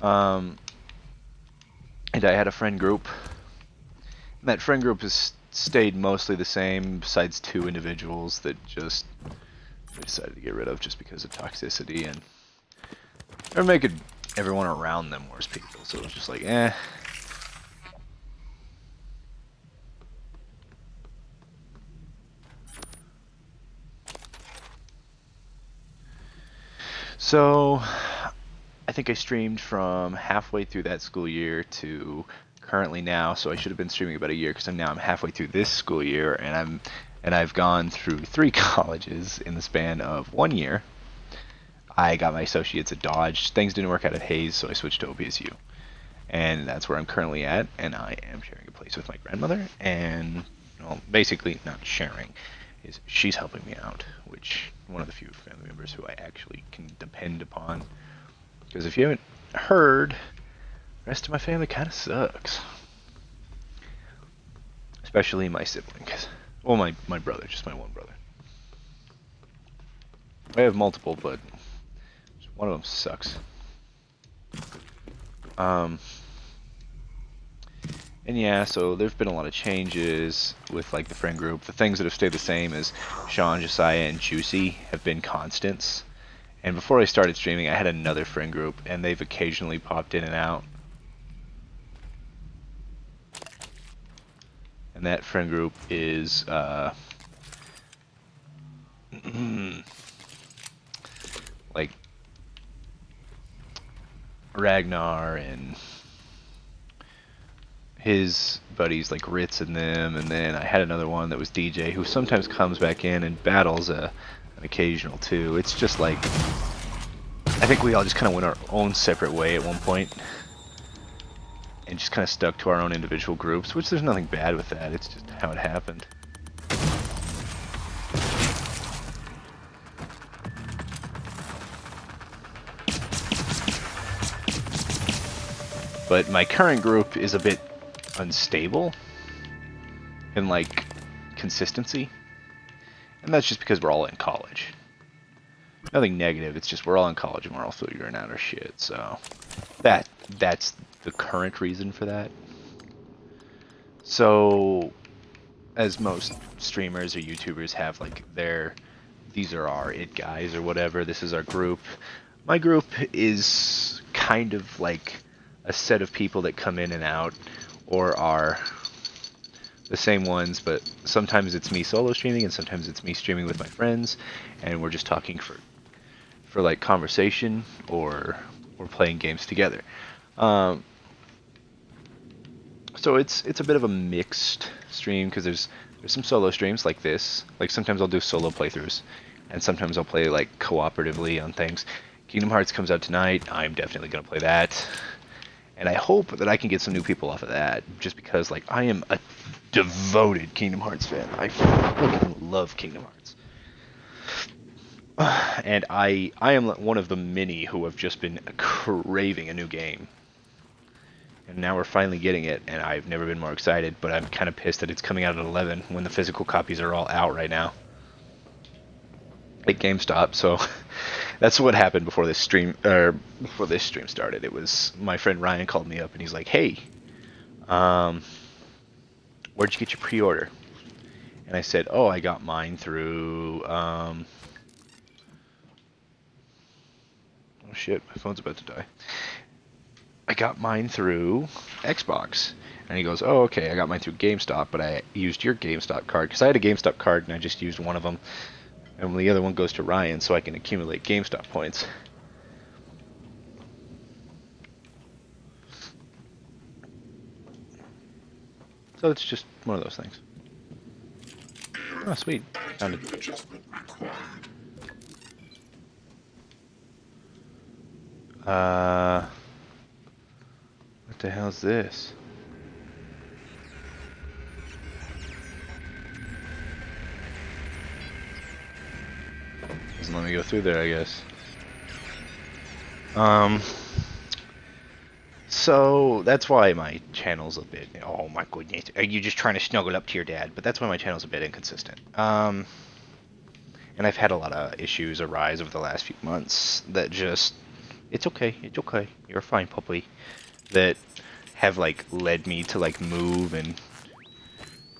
Speaker 1: And I had a friend group. And that friend group has stayed mostly the same, besides 2 individuals that just we decided to get rid of just because of toxicity, and they're making everyone around them worse people. So it was just like, eh. So I think I streamed from halfway through that school year to currently now, so I should have been streaming about a year because I'm halfway through this school year, and I've gone through 3 colleges in the span of 1 year. I got my associates at Dodge. Things didn't work out at Hayes, so I switched to OPSU, and that's where I'm currently at. And I am sharing a place with my grandmother, and well, basically not sharing, is she's helping me out, which one of the few family members who I actually can depend upon. Because if you haven't heard, the rest of my family kind of sucks. Especially my siblings. Well, my brother, just my one brother. I have multiple, but one of them sucks. And yeah, so there's been a lot of changes with like the friend group. The things that have stayed the same is Sean, Josiah, and Juicy have been constants. And before I started streaming, I had another friend group, and they've occasionally popped in and out. And that friend group is like Ragnar and his buddies like Ritz and them, and then I had another one that was DJ, who sometimes comes back in and battles an occasional too. It's just like, I think we all just kind of went our own separate way at one point, and just kind of stuck to our own individual groups, which there's nothing bad with that, it's just how it happened. But my current group is a bit unstable in like consistency, and that's just because we're all in college. Nothing negative, it's just we're all in college and we're all figuring out our shit, so that's the current reason for that. So as most streamers or YouTubers have like these are our it guys or whatever, this is our group. My group is kind of like a set of people that come in and out, or are the same ones, but sometimes it's me solo streaming and sometimes it's me streaming with my friends, and we're just talking for like conversation, or we're playing games together. So it's a bit of a mixed stream, because there's some solo streams like this. Like sometimes I'll do solo playthroughs, and sometimes I'll play like cooperatively on things. Kingdom Hearts comes out tonight. I'm definitely gonna play that, and I hope that I can get some new people off of that, just because like I am a devoted Kingdom Hearts fan. I fucking love Kingdom Hearts. And I am one of the many who have just been craving a new game. And now we're finally getting it, and I've never been more excited, but I'm kind of pissed that it's coming out at 11 when the physical copies are all out right now at GameStop. So that's what happened before this stream started. It was my friend Ryan called me up and he's like, "Hey, where'd you get your pre-order?" And I said, "Oh, I got mine through oh shit, my phone's about to die. I got mine through Xbox." And he goes, oh, okay, I got mine through GameStop, but I used your GameStop card. Because I had a GameStop card, and I just used one of them. And the other one goes to Ryan, so I can accumulate GameStop points. So it's just one of those things. Oh, sweet. Found it. What the hell's this? Doesn't let me go through there, I guess. So that's why my channel's a bit, oh my goodness, are you just trying to snuggle up to your dad? But that's why my channel's a bit inconsistent. And I've had a lot of issues arise over the last few months that just, it's okay, you're fine, puppy, that have like led me to like move and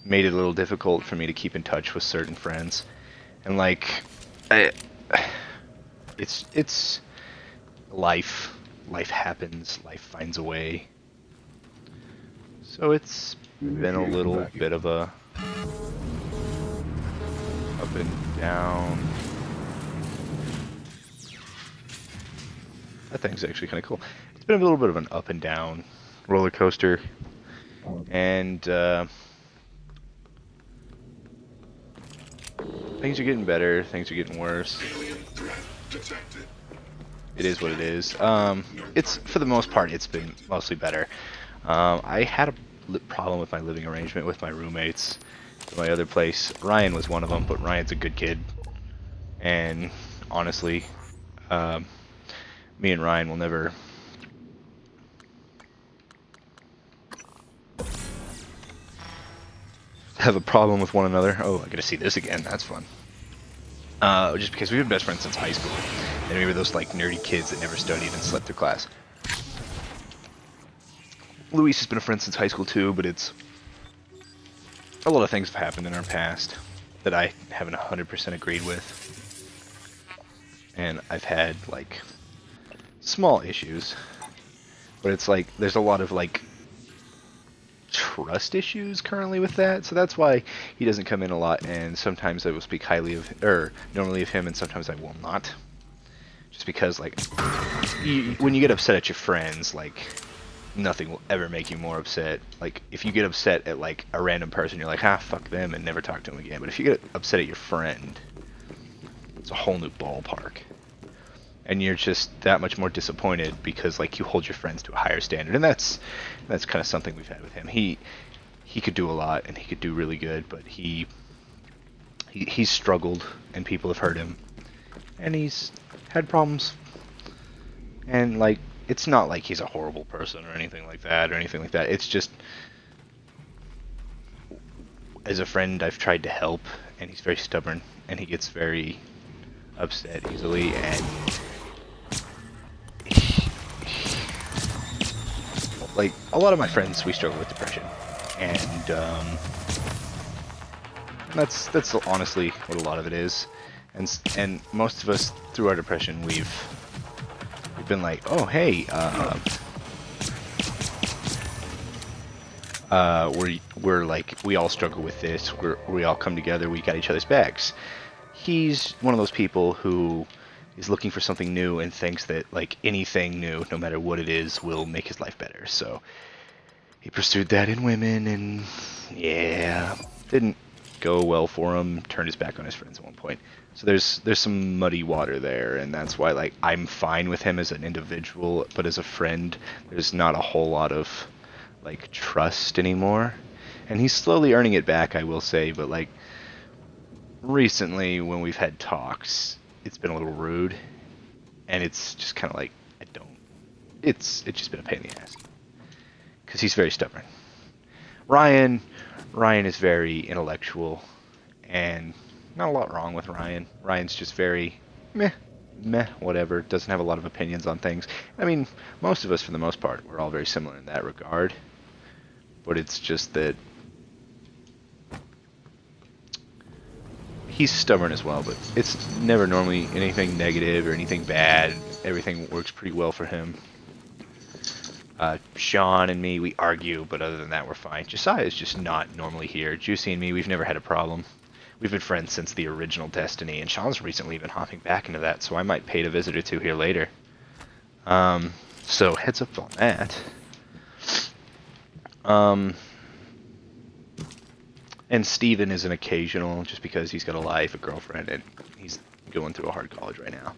Speaker 1: made it a little difficult for me to keep in touch with certain friends. And like, it's life. Life happens, life finds a way. So it's been a little bit of a up and down. That thing's actually kind of cool. It's been a little bit of an up and down roller coaster, and things are getting better, things are getting worse. It is what it is. It's, for the most part, it's been mostly better. I had a problem with my living arrangement with my roommates at my other place. Ryan was one of them, but Ryan's a good kid. And honestly, me and Ryan will never have a problem with one another. Oh, I gotta see this again. That's fun. Just because we've been best friends since high school. And we were those like nerdy kids that never studied and slept through class. Luis has been a friend since high school too, but it's a lot of things have happened in our past that I haven't 100% agreed with. And I've had like small issues, but it's like there's a lot of like trust issues currently with that, so that's why he doesn't come in a lot, and sometimes I will speak highly of, or normally of him, and sometimes I will not. Just because, like, when you get upset at your friends, like, nothing will ever make you more upset. Like, if you get upset at, like, a random person, you're like, ah, fuck them, and never talk to them again. But if you get upset at your friend, it's a whole new ballpark. And you're just that much more disappointed because, like, you hold your friends to a higher standard. And that's kind of something we've had with him. He could do a lot, and he could do really good, but he's struggled, and people have hurt him. And he's had problems, and like, it's not like he's a horrible person or anything like that, it's just, as a friend, I've tried to help, and he's very stubborn, and he gets very upset easily, and like, a lot of my friends, we struggle with depression, and that's honestly what a lot of it is. And most of us, through our depression, we've been like, oh hey, we're like, we all struggle with this. We all come together. We got each other's backs. He's one of those people who is looking for something new and thinks that like anything new, no matter what it is, will make his life better. So he pursued that in women, and yeah, didn't go well for him. Turned his back on his friends at one point. So there's some muddy water there, and that's why, like, I'm fine with him as an individual, but as a friend, there's not a whole lot of like trust anymore. And he's slowly earning it back, I will say, but like recently when we've had talks, it's been a little rude, and it's just kind of like, it's just been a pain in the ass because he's very stubborn. Ryan is very intellectual, and not a lot wrong with Ryan. Ryan's just very meh, whatever, doesn't have a lot of opinions on things. I mean, most of us, for the most part, we're all very similar in that regard, but it's just that he's stubborn as well, but it's never normally anything negative or anything bad. Everything works pretty well for him. Sean and me, we argue, but other than that, we're fine. Josiah is just not normally here. Juicy and me, we've never had a problem. We've been friends since the original Destiny, and Sean's recently been hopping back into that, so I might pay a visit or two here later. So heads up on that. And Steven is an occasional, just because he's got a life, a girlfriend, and he's going through a hard college right now.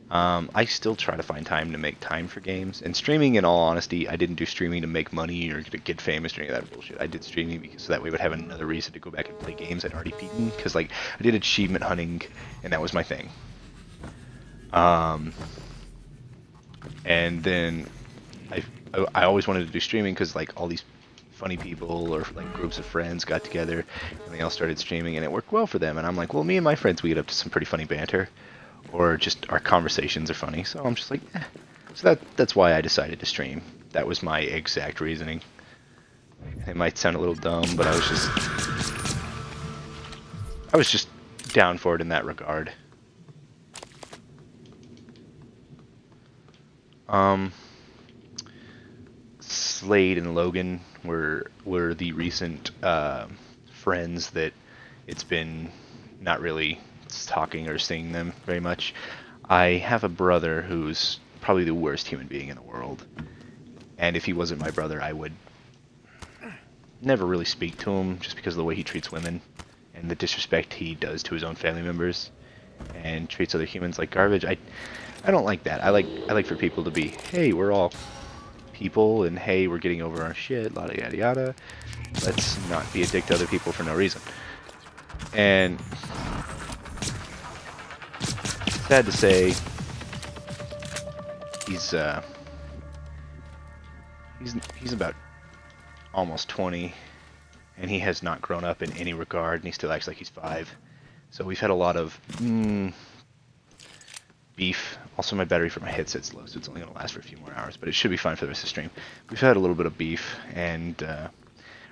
Speaker 1: I still try to find time to make time for games. And streaming, in all honesty, I didn't do streaming to make money or to get famous or any of that bullshit. I did streaming because so that way I would have another reason to go back and play games I'd already beaten. Because, like, I did achievement hunting, and that was my thing. And then I always wanted to do streaming because, like, all these funny people or, like, groups of friends got together, and they all started streaming, and it worked well for them. And I'm like, well, me and my friends, we get up to some pretty funny banter. Or just our conversations are funny, so I'm just like, eh. So that's why I decided to stream. That was my exact reasoning. It might sound a little dumb, but I was just down for it in that regard. Slade and Logan were the recent friends that it's been not really talking or seeing them very much. I have a brother who's probably the worst human being in the world, and if he wasn't my brother, I would never really speak to him just because of the way he treats women and the disrespect he does to his own family members and treats other humans like garbage. I don't like that. I like for people to be, hey, we're all people, and hey, we're getting over our shit, yada yada yada. Let's not be a dick to other people for no reason. And sad to say, he's about almost 20, and he has not grown up in any regard, and he still acts like he's 5. So we've had a lot of beef. Also, my battery for my headset's low, so it's only going to last for a few more hours, but it should be fine for the rest of the stream. We've had a little bit of beef, and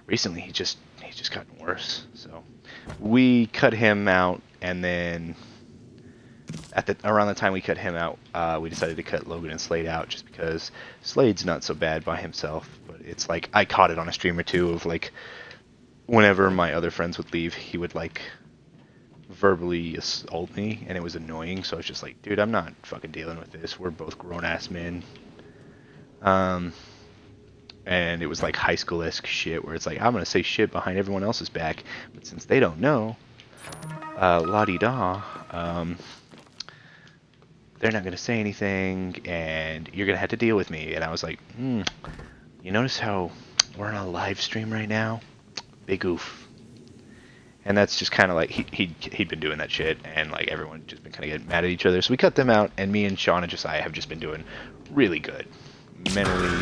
Speaker 1: recently he's just gotten worse. So we cut him out, and then around the time we cut him out, we decided to cut Logan and Slade out, just because Slade's not so bad by himself, but it's like, I caught it on a stream or two of, like, whenever my other friends would leave, he would, like, verbally assault me, and it was annoying, so I was just like, dude, I'm not fucking dealing with this. We're both grown-ass men. And it was like high school-esque shit, where it's like, I'm gonna say shit behind everyone else's back, but since they don't know, la-di-da, they're not gonna say anything, and you're gonna have to deal with me. And I was like, you notice how we're on a live stream right now? Big oof. And that's just kind of like, he'd been doing that shit, and like everyone just been kind of getting mad at each other. So we cut them out, and me and Sean and Josiah have just been doing really good. Mentally,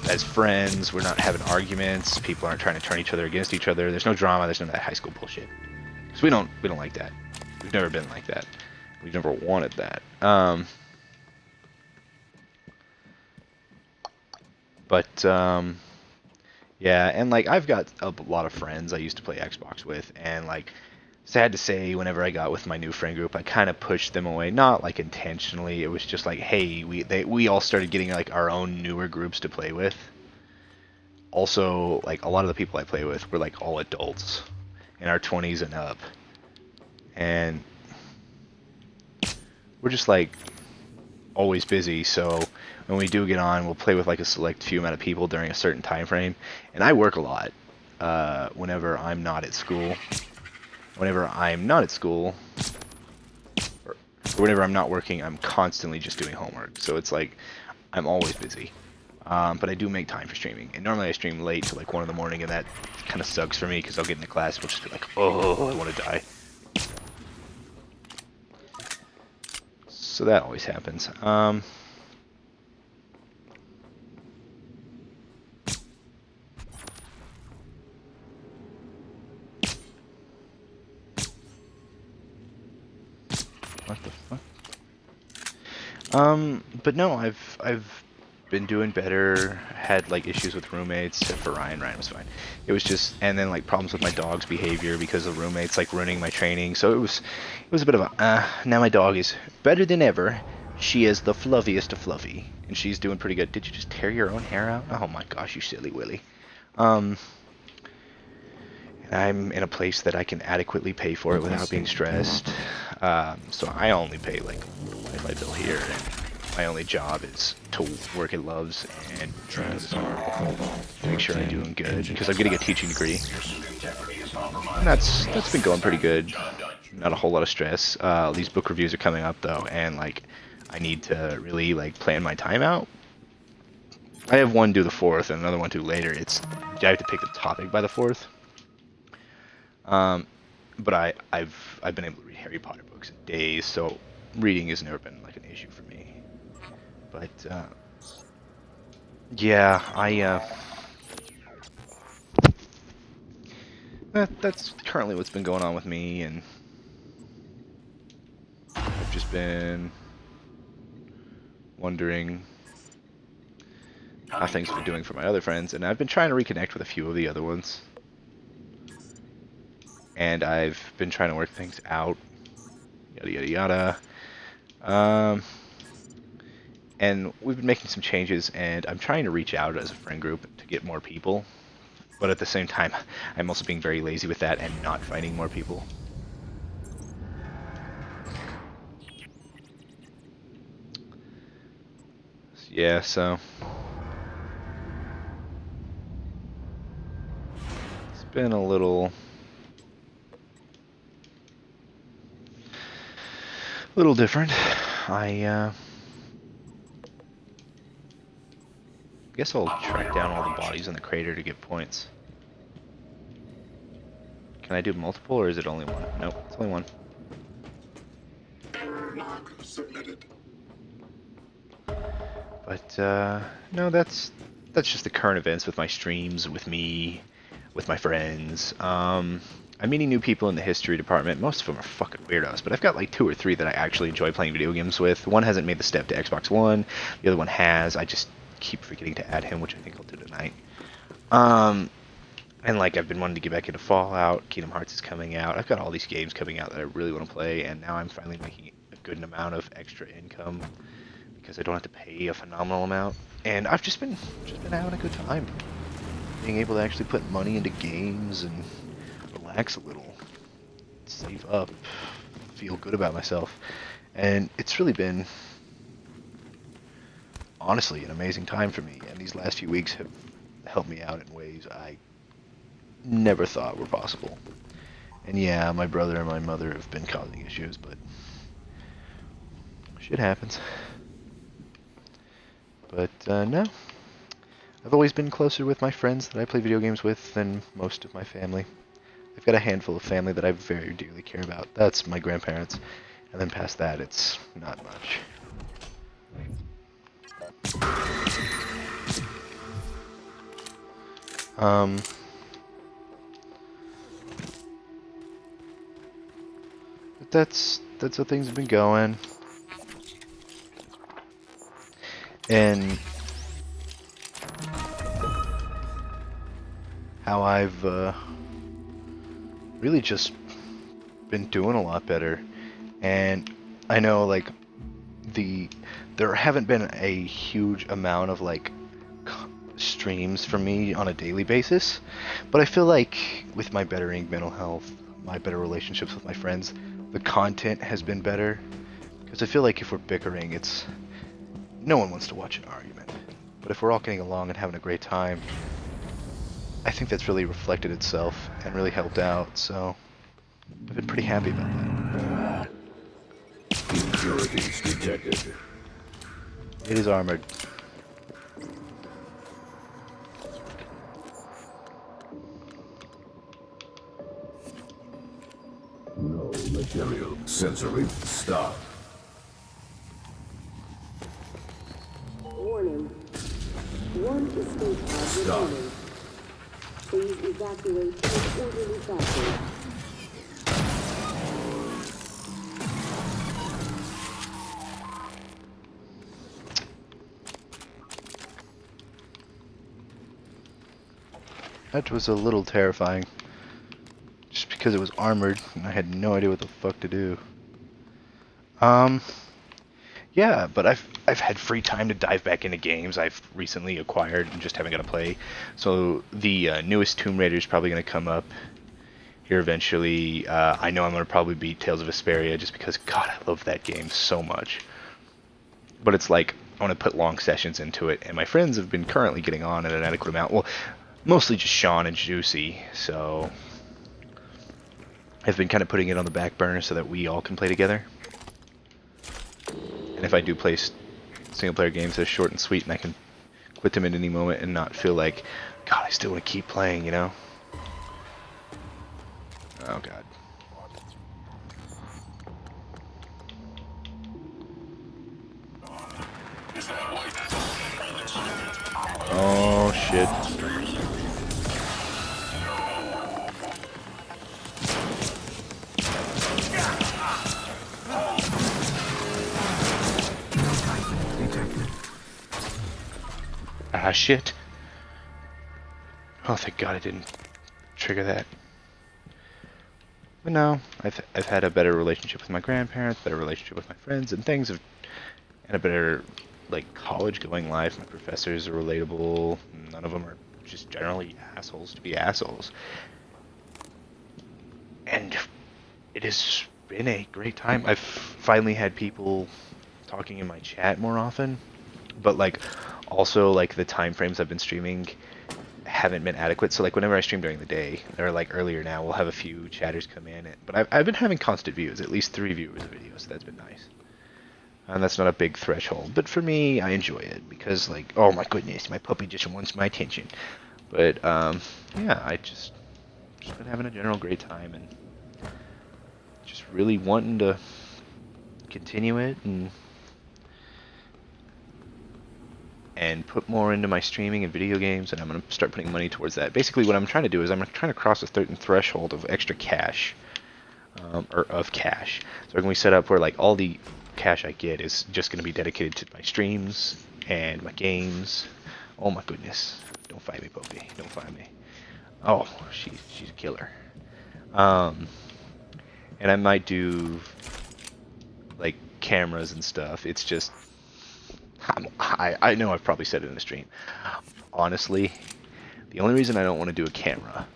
Speaker 1: as friends, we're not having arguments. People aren't trying to turn each other against each other. There's no drama. There's none of that high school bullshit. So we don't like that. We've never been like that. We've never wanted that. Yeah, and like I've got a lot of friends I used to play Xbox with, and like, sad to say, whenever I got with my new friend group, I kind of pushed them away. Not like intentionally. It was just like, hey, we all started getting like our own newer groups to play with. Also, like a lot of the people I play with were like all adults in our 20s and up, and we're just like always busy. So when we do get on, we'll play with like a select few amount of people during a certain time frame. And I work a lot whenever I'm not at school. Whenever I'm not at school, or whenever I'm not working, I'm constantly just doing homework. So it's like, I'm always busy. But I do make time for streaming. And normally I stream late to like 1 in the morning, and that kind of sucks for me, because I'll get into class and we'll just be like, oh, I want to die. So that always happens. What the fuck? But no, I've been doing better. Had like issues with roommates, except for Ryan. Ryan was fine. It was just, and then like problems with my dog's behavior because of roommates like ruining my training. So it was a bit of a now my dog is better than ever, She is the fluffiest of fluffy, and she's doing pretty good. Did you just tear your own hair out? Oh my gosh, you silly willy. And I'm in a place that I can adequately pay for it without being stressed. So I only pay like my bill here, and my only job is to work at Love's and try to make sure I'm doing good, because I'm getting a teaching degree. And that's been going pretty good. Not a whole lot of stress. These book reviews are coming up though, and like I need to really like plan my time out. I have one due the 4th and another one due later. I have to pick the topic by the 4th. But I've been able to read Harry Potter books in days, so reading has never been like an issue for me. But yeah, that's currently what's been going on with me, and I've just been wondering how things have been doing for my other friends, and I've been trying to reconnect with a few of the other ones. And I've been trying to work things out, yada yada yada. And we've been making some changes, and I'm trying to reach out as a friend group to get more people. But at the same time, I'm also being very lazy with that and not finding more people. Yeah, so it's been a little different. I guess I'll track down all the bodies in the crater to get points. Can I do multiple, or is it only one? Nope, it's only one.
Speaker 2: Log submitted.
Speaker 1: But no, that's just the current events with my streams, with me, with my friends. I'm meeting new people in the history department. Most of them are fucking weirdos, but I've got like 2 or 3 that I actually enjoy playing video games with. One hasn't made the step to Xbox One. The other one has. I just keep forgetting to add him, which I think I'll do tonight. And like I've been wanting to get back into Fallout. Kingdom Hearts is coming out. I've got all these games coming out that I really want to play, and now I'm finally making a good amount of extra income because I don't have to pay a phenomenal amount. And I've just been having a good time, being able to actually put money into games and relax a little, save up, feel good about myself. And it's really been, honestly, an amazing time for me. And these last few weeks have helped me out in ways I never thought were possible. And yeah, my brother and my mother have been causing issues, but shit happens. But no, I've always been closer with my friends that I play video games with than most of my family. I've got a handful of family that I very dearly care about. That's my grandparents. And then past that, it's not much. But that's how things have been going. And how I've really just been doing a lot better. And I know like there haven't been a huge amount of like streams for me on a daily basis, but I feel like with my bettering mental health, my better relationships with my friends, the content has been better. Because I feel like if we're bickering, it's no one wants to watch an argument. But if we're all getting along and having a great time, I think that's really reflected itself and really helped out, so I've been pretty happy about that.
Speaker 6: Impurities detected.
Speaker 1: It is armored.
Speaker 6: No material. Sensory stop.
Speaker 4: Warning. One escape pod remaining. Please evacuate to an orderly fashion.
Speaker 1: That was a little terrifying. Just because it was armored and I had no idea what the fuck to do. Yeah, but I've had free time to dive back into games I've recently acquired and just haven't got to play. So the newest Tomb Raider is probably going to come up here eventually. I know I'm going to probably beat Tales of Vesperia just because, God, I love that game so much. But it's like, I want to put long sessions into it, and my friends have been currently getting on at an adequate amount. Well, mostly just Sean and Juicy, so I've been kind of putting it on the back burner so that we all can play together. And if I do play single-player games, they're short and sweet, and I can quit them at any moment and not feel like, God, I still want to keep playing, you know? Oh, God. Oh, shit. Ah, shit. Oh, thank God I didn't trigger that. But no, I've had a better relationship with my grandparents, better relationship with my friends, and things have, and a better, like, college-going life. My professors are relatable. None of them are just generally assholes to be assholes. And it has been a great time. I've finally had people talking in my chat more often, but, like, also, like, the time frames I've been streaming haven't been adequate. So, like, whenever I stream during the day, or, like, earlier now, we'll have a few chatters come in. But I've been having constant views, at least 3 viewers a video, so that's been nice. And that's not a big threshold. But for me, I enjoy it, because, like, oh my goodness, my puppy just wants my attention. But, yeah, I just been having a general great time, and just really wanting to continue it, and put more into my streaming and video games, and I'm going to start putting money towards that. Basically, what I'm trying to do is I'm trying to cross a certain threshold of extra cash, or of cash. So when we set up where, like, all the cash I get is just going to be dedicated to my streams and my games. Oh my goodness. Don't fight me, Poppy. Don't fight me. Oh, she's a killer. And I might do, like, cameras and stuff. It's just, I know I've probably said it in the stream. Honestly, the only reason I don't want to do a camera,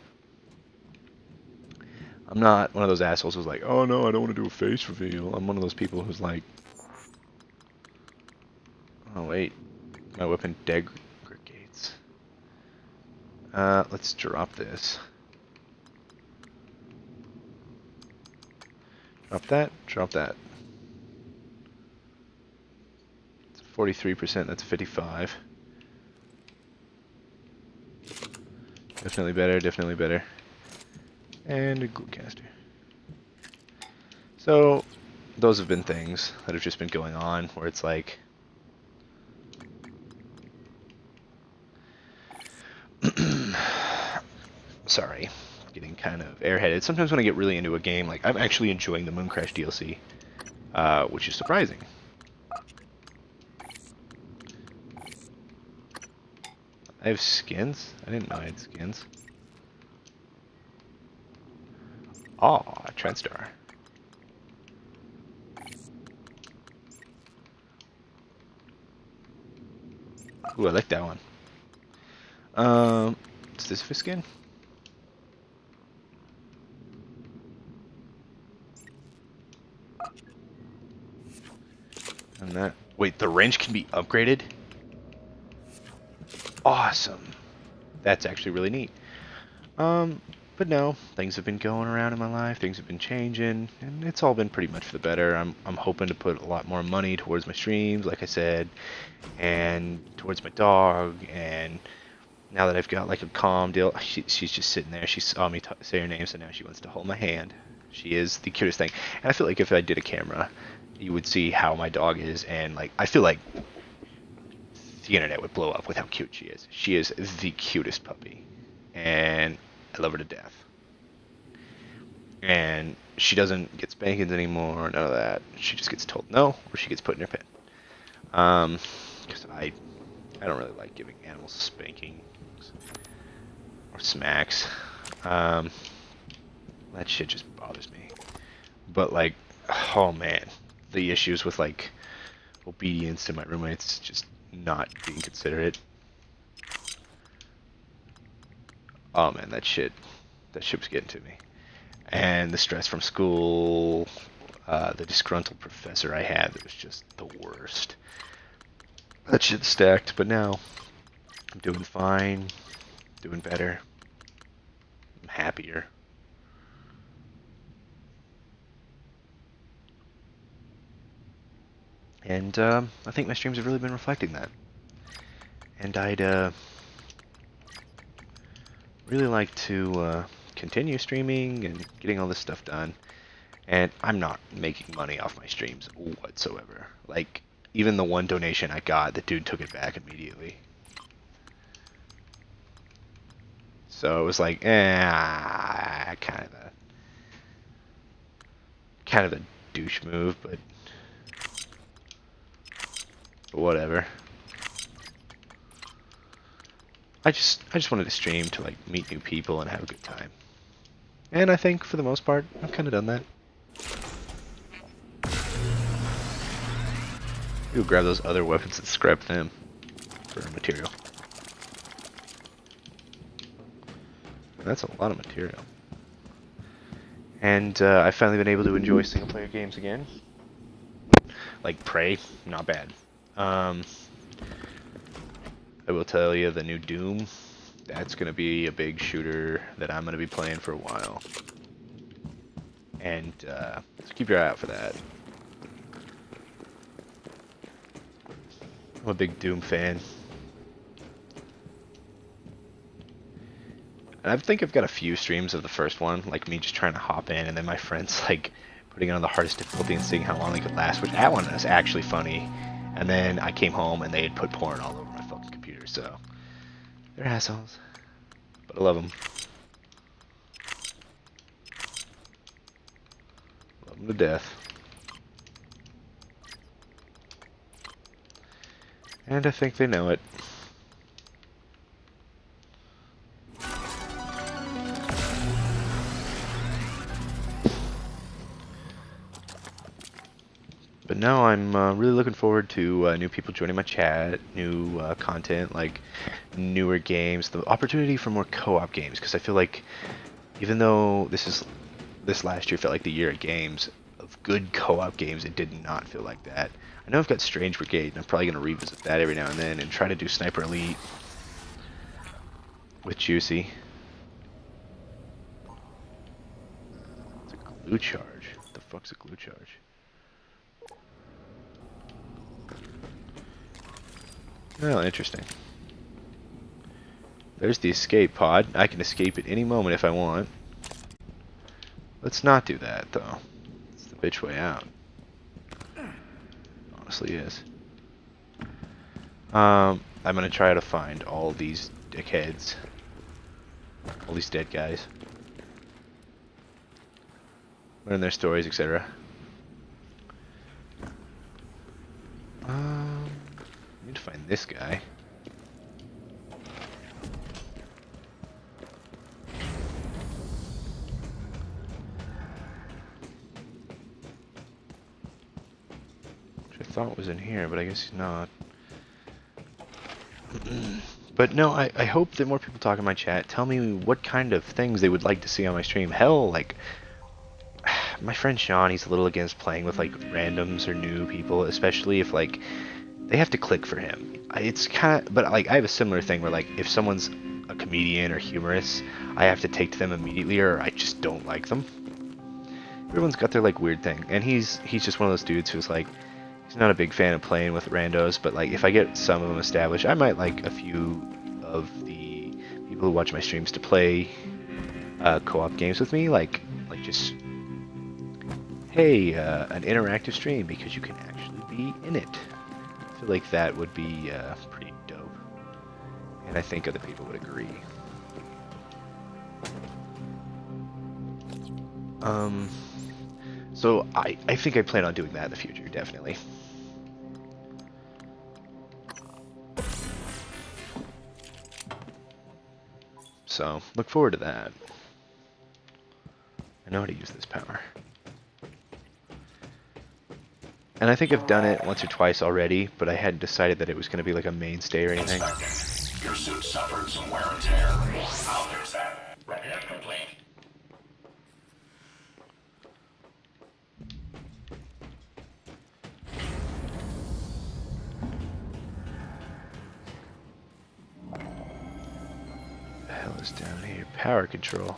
Speaker 1: I'm not one of those assholes who's like, oh no, I don't want to do a face reveal. I'm one of those people who's like, oh wait, my weapon degrades. Let's drop this. Drop that, drop that. 43%, that's 55. Definitely better, definitely better. And a glue caster. So, those have been things that have just been going on, where it's like, sorry, getting kind of airheaded. Sometimes when I get really into a game, like, I'm actually enjoying the Mooncrash DLC, which is surprising. I have skins? I didn't know I had skins. Oh, Trendstar. Ooh, I like that one. Is this for skin? And that. Wait, the wrench can be upgraded? Awesome. That's actually really neat. But no, things have been going around in my life, things have been changing, and it's all been pretty much for the better. I'm hoping to put a lot more money towards my streams, like I said, and towards my dog, and now that I've got like a calm deal, she's just sitting there, she saw me say her name, so now she wants to hold my hand. She is the cutest thing, and I feel like if I did a camera, you would see how my dog is, and like, I feel like the internet would blow up with how cute she is. She is the cutest puppy, and I love her to death. And she doesn't get spankings anymore, none of that. She just gets told no, or she gets put in her pen. Because I don't really like giving animals spankings or smacks. That shit just bothers me. But like, oh man, the issues with like obedience to my roommates just not being considerate. Oh man, that shit was getting to me. And the stress from school, the disgruntled professor I had that was just the worst. That shit stacked, but now I'm doing fine, doing better, I'm happier. And I think my streams have really been reflecting that. And I'd really like to continue streaming and getting all this stuff done. And I'm not making money off my streams whatsoever. Like, even the one donation I got, the dude took it back immediately. So it was like, kind of a douche move, but whatever. I just wanted to stream to like meet new people and have a good time. And I think for the most part, I've kind of done that. You'll grab those other weapons and scrap them for material. That's a lot of material. And I've finally been able to enjoy single-player games again. Like Prey, not bad. I will tell you, the new Doom, that's going to be a big shooter that I'm going to be playing for a while. And so keep your eye out for that. I'm a big Doom fan. And I think I've got a few streams of the first one, like me just trying to hop in, and then my friends like putting it on the hardest difficulty and seeing how long they could last, which that one is actually funny. And then I came home and they had put porn all over my fucking computer, so they're assholes. But I love them. Love them to death. And I think they know it. But no, I'm really looking forward to new people joining my chat, new content, like newer games, the opportunity for more co-op games, because I feel like even though this last year felt like the year of games, of good co-op games, it did not feel like that. I know I've got Strange Brigade, and I'm probably going to revisit that every now and then and try to do Sniper Elite with Juicy. It's a glue charge. What the fuck's a glue charge? Oh, interesting. There's the escape pod. I can escape at any moment if I want. Let's not do that, though. It's the bitch way out. Honestly is. I'm gonna try to find all these dickheads. All these dead guys. Learn their stories, etc. Need to find this guy. Which I thought was in here, but I guess he's not. But no, I hope that more people talk in my chat. Tell me what kind of things they would like to see on my stream. Hell, like, my friend Sean, he's a little against playing with, like, randoms or new people, especially if, like, they have to click for him. It's kind of, but like I have a similar thing where like if someone's a comedian or humorous, I have to take to them immediately or I just don't like them. Everyone's got their like weird thing, and he's just one of those dudes who's like, he's not a big fan of playing with randos, but like if I get some of them established, I might like a few of the people who watch my streams to play co-op games with me, like just, hey, an interactive stream because you can actually be in it. I feel like that would be pretty dope, and I think other people would agree. So I think I plan on doing that in the future, definitely. So look forward to that. I know how to use this power. And I think I've done it once or twice already, but I hadn't decided that it was going to be like a mainstay or anything.
Speaker 7: Your suit suffered some wear and tear. I'll fix that. Repair complete.
Speaker 1: What the hell is down here? Power control.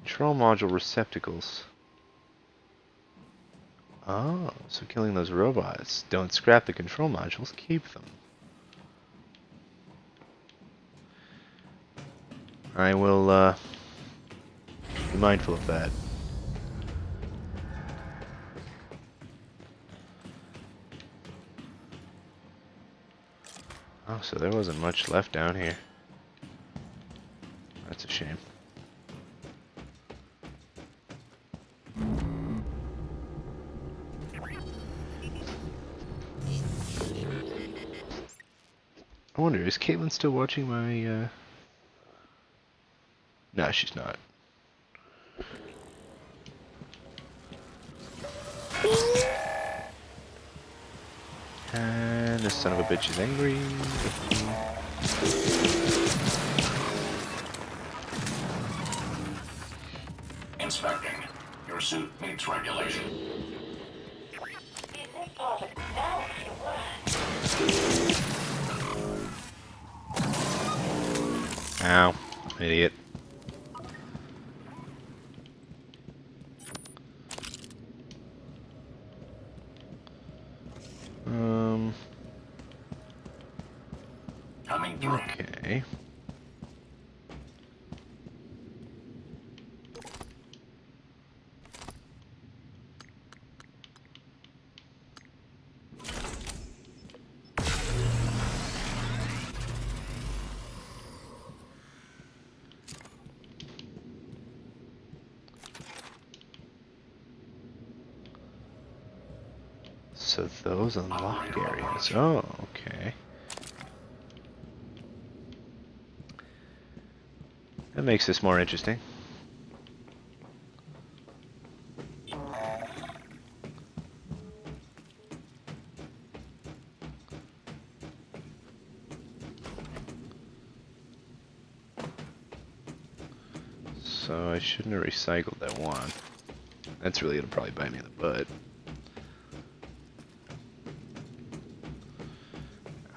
Speaker 1: Control module receptacles. Oh, so killing those robots. Don't scrap the control modules, keep them. I will be mindful of that. Oh, so there wasn't much left down here. That's a shame. I wonder, is Caitlin still watching my, No, she's not. And this son of a bitch is angry.
Speaker 7: Inspecting. Your suit meets regulation.
Speaker 1: Ow, idiot.
Speaker 7: Coming through.
Speaker 1: Okay. So those unlocked areas. Oh, okay. That makes this more interesting. So I shouldn't have recycled that one. That's really gonna probably bite me in the butt.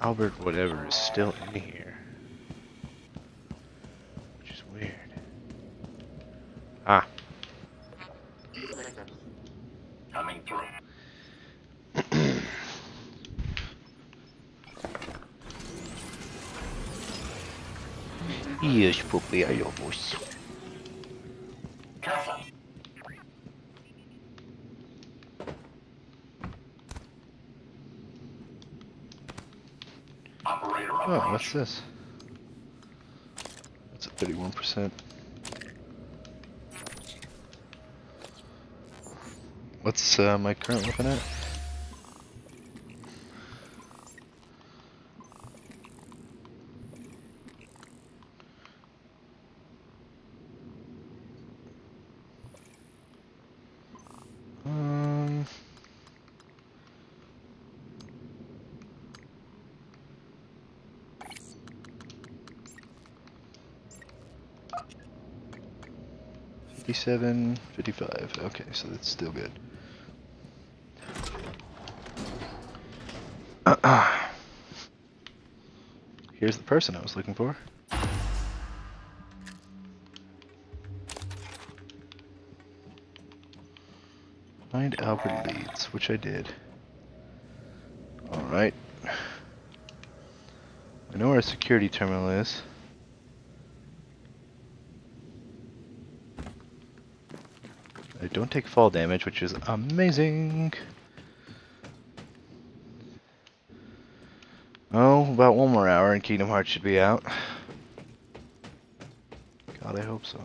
Speaker 1: Albert whatever is still in here. Which is weird. Ah.
Speaker 7: Coming through.
Speaker 1: Yes, puppy, I almost.
Speaker 7: Careful. Operator
Speaker 1: Oh,
Speaker 7: approach.
Speaker 1: what's this? That's a 31%. What's my current weapon at? $57, $55. Okay, so that's still good. Here's the person I was looking for. Find Albert Leeds, which I did. Alright. I know where a security terminal is. I don't take fall damage, which is amazing. Oh, about one more hour and Kingdom Hearts should be out. God, I hope so.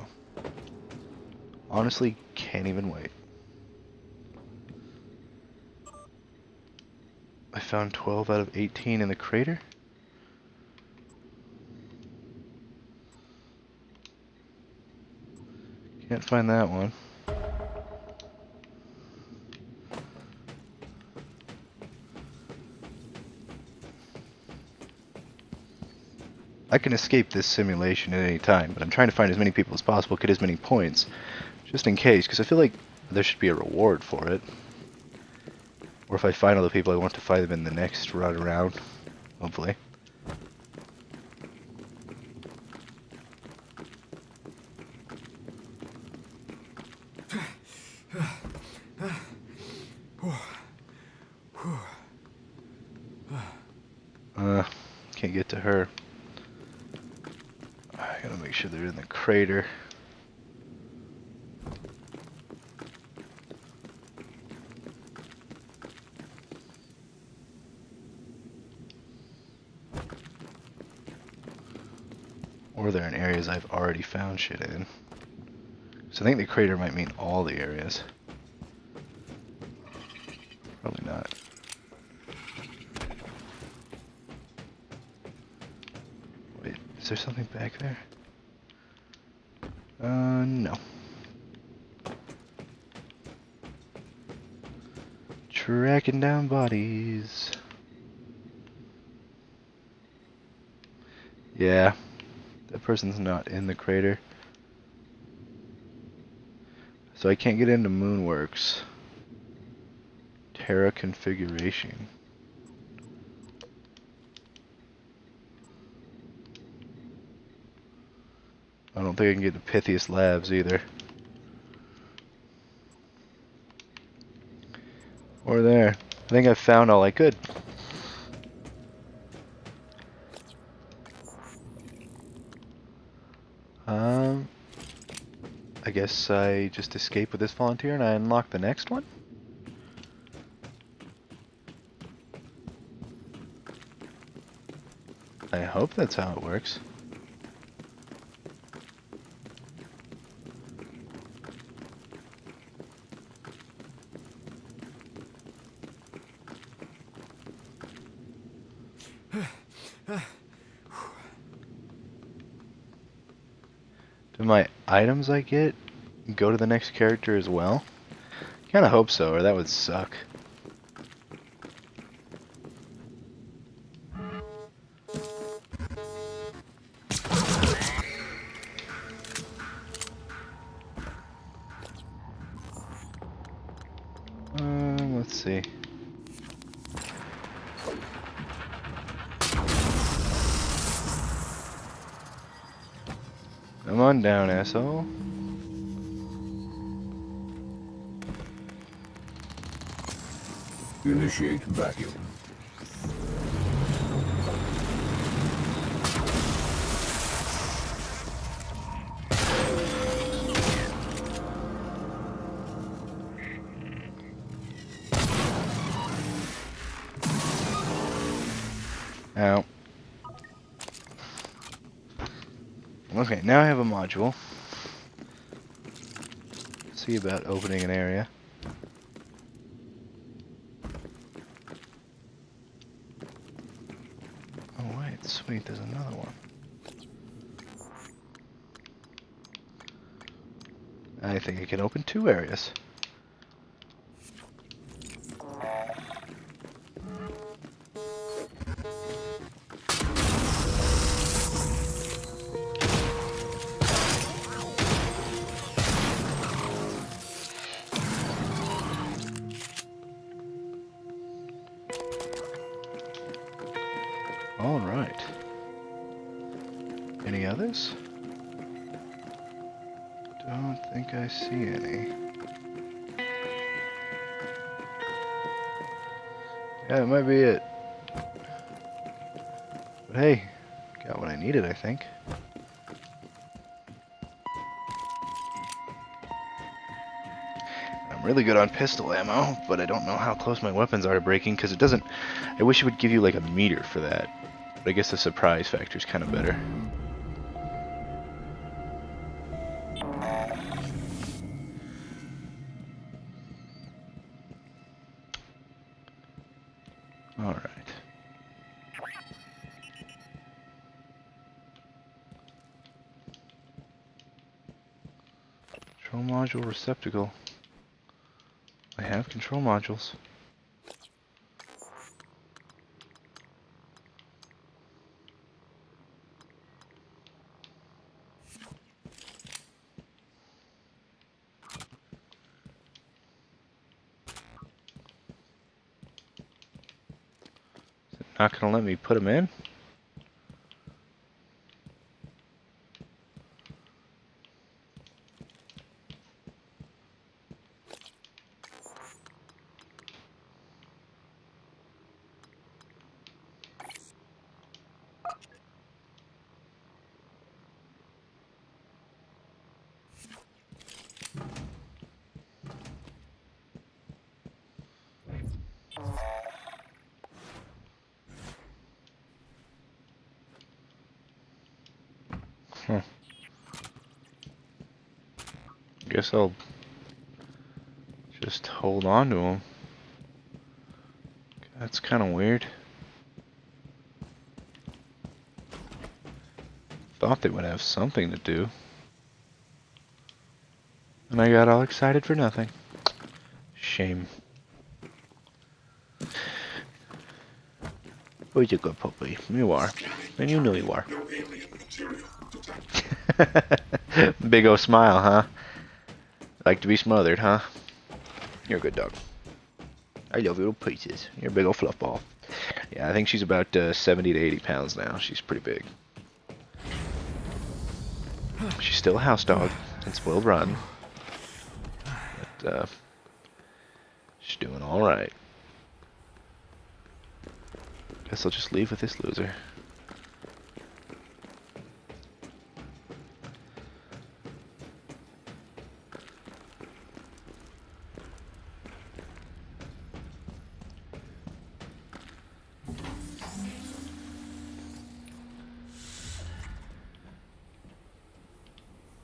Speaker 1: Honestly, can't even wait. I found 12 out of 18 in the crater. Can't find that one. I can escape this simulation at any time, but I'm trying to find as many people as possible, get as many points, just in case, because I feel like there should be a reward for it. Or if I find all the people I want to find them in the next run around, hopefully. Can't get to her. I gotta make sure they're in the crater. Or they're in areas I've already found shit in. So I think the crater might mean all the areas. Probably not. Wait, is there something back there? No. Tracking down bodies. Yeah, that person's not in the crater. So I can't get into Moonworks. Terra configuration. I don't think I can get to Pythias Labs either. Or there. I think I found all I could. I guess I just escape with this volunteer and I unlock the next one? I hope that's how it works. Do my items I get go to the next character as well? Kinda hope so, or that would suck. Let's see. Come on down, asshole.
Speaker 11: Initiate vacuum.
Speaker 1: Ow. Okay, now I have a module. See about opening an area. Oh wait, sweet, there's another one. I think I can open 2 areas. All right. Any others? Don't think I see any. Yeah, it might be it. But hey, got what I needed, I think. I'm really good on pistol ammo, but I don't know how close my weapons are to breaking because it doesn't. I wish it would give you like a meter for that. But I guess the surprise factor is kind of better. All right. module receptacle. I have control modules. Is it not gonna let me put them in? Huh. Guess I'll just hold on to them. That's kind of weird. Thought they would have something to do. And I got all excited for nothing. Shame. Oh, you're a good puppy. You are. And you know you are. Big ol' smile, huh? Like to be smothered, huh? You're a good dog. I love little pieces. You're a big ol' fluff ball. Yeah, I think she's about 70 to 80 pounds now. She's pretty big. She's still a house dog and spoiled rotten. But, she's doing alright. Guess I'll just leave with this loser.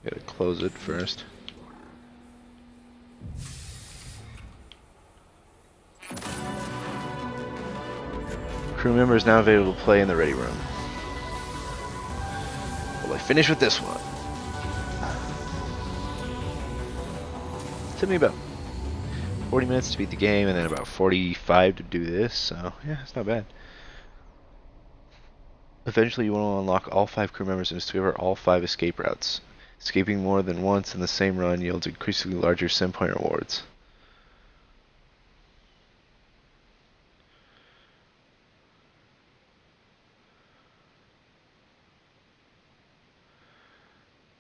Speaker 1: Gotta close it first. Crew members now available to play in the ready room. Will I finish with this one? It took me about 40 minutes to beat the game and then about 45 to do this, so yeah, it's not bad. Eventually you want to unlock all 5 crew members and discover all 5 escape routes. Escaping more than once in the same run yields increasingly larger sim point rewards.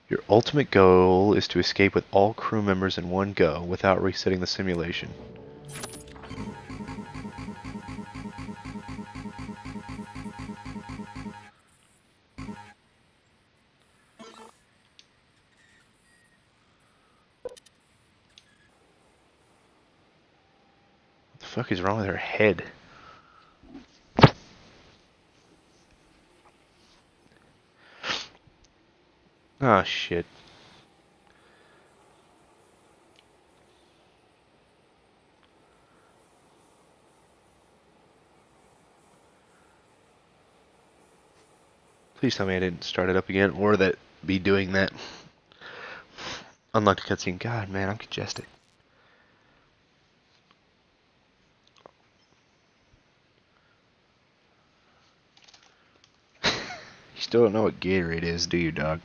Speaker 1: Your ultimate goal is to escape with all crew members in one go without resetting the simulation. What the fuck is wrong with her head? Ah, shit. Please tell me I didn't start it up again, or that be doing that. Unlocked cutscene. God, man, I'm congested. You still don't know what Gatorade is, do you, dog?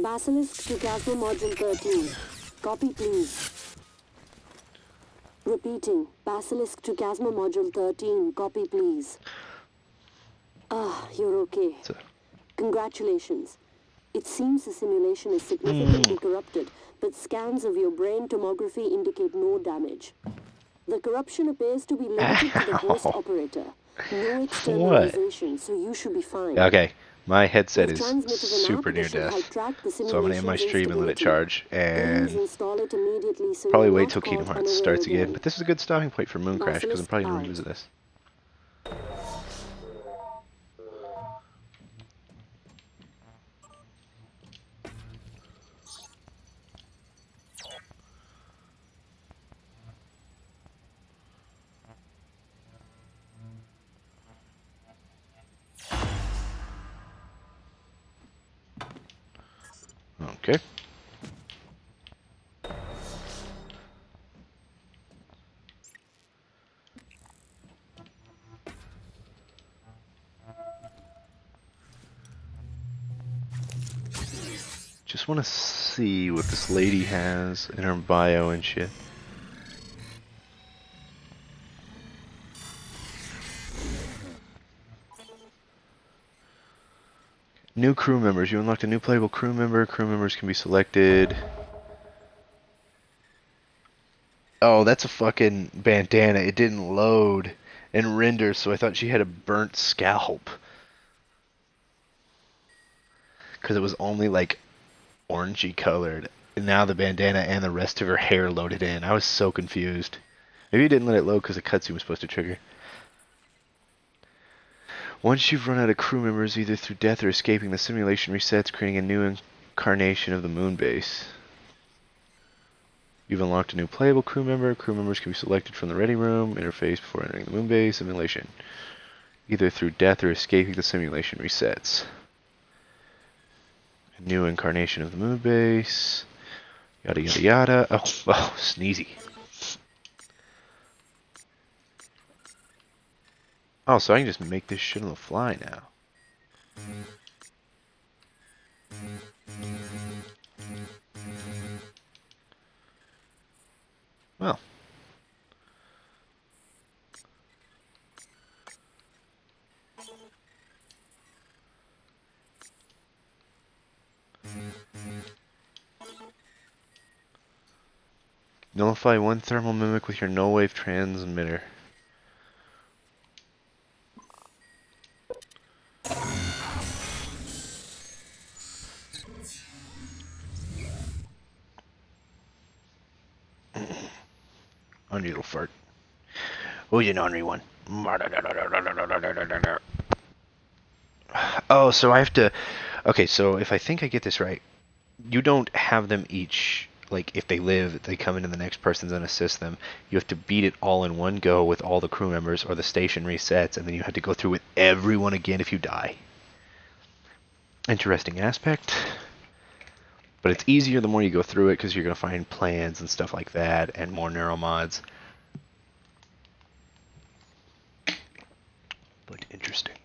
Speaker 4: Basilisk to Casmo Module 13. Copy, please. Repeating. Basilisk to Casmo Module 13. Copy, please. Ah, you're okay. Congratulations. It seems the simulation is significantly corrupted, but scans of your brain tomography indicate no damage. The corruption appears to be limited to the host operator. No externalization, so you should be fine.
Speaker 1: Okay, my headset is super near death, so I'm going to end my stream and let it charge, and probably wait till Kingdom Hearts starts again. But this is a good stopping point for Moon Crash, because I'm probably going to revisit this. Okay. Just want to see what this lady has in her bio and shit. New crew members. You unlocked a new playable crew member. Crew members can be selected. Oh, that's a fucking bandana. It didn't load and render, so I thought she had a burnt scalp. Because it was only like orangey colored. And now the bandana and the rest of her hair loaded in. I was so confused. Maybe you didn't let it load because the cutscene was supposed to trigger. Once you've run out of crew members, either through death or escaping, the simulation resets, creating a new incarnation of the moon base. You've unlocked a new playable crew member. Crew members can be selected from the ready room interface before entering the moon base simulation. Either through death or escaping, the simulation resets. A new incarnation of the moon base. Yada yada yada. Oh, sneezy. Oh, so I can just make this shit on the fly now. Well. Nullify one thermal mimic with your null wave transmitter. Ornery little fart. Who's an ornery one? Oh, so I have to... Okay, so if I think I get this right, you don't have them each... Like, if they live, they come into the next person's and assist them. You have to beat it all in one go with all the crew members, or the station resets, and then you have to go through with everyone again if you die. Interesting aspect. But it's easier the more you go through it, because you're going to find plans and stuff like that, and more neuromods. But interesting.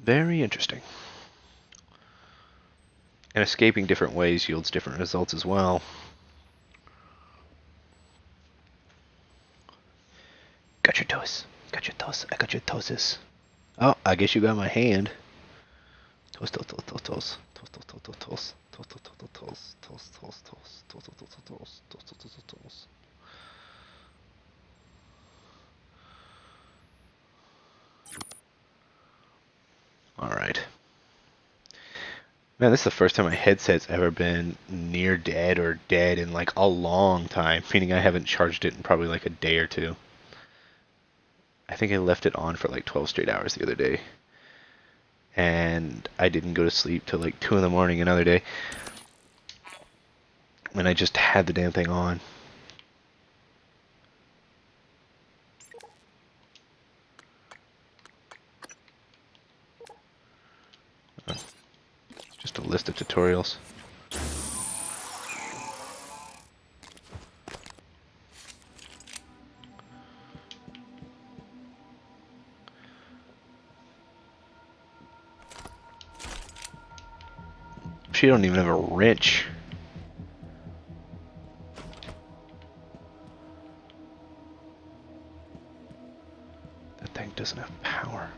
Speaker 1: Very interesting. And escaping different ways yields different results as well. Got your toes. Got your toes. I got your toes. Oh, I guess you got my hand. Toes, toes, toes, toes, toes. Toes, toes, toes, toes, toes. Toes, toes, toes, toes. Toes, toes, toes. Toes, toes, toes, toes. Toes, toes, toes, toes. Alright. Man, this is the first time my headset's ever been near dead or dead in like a long time, meaning I haven't charged it in probably like a day or two. I think I left it on for like 12 straight hours the other day. And I didn't go to sleep till like 2 in the morning another day. And I just had the damn thing on. Just a list of tutorials. She don't even have a wrench. That thing doesn't have power.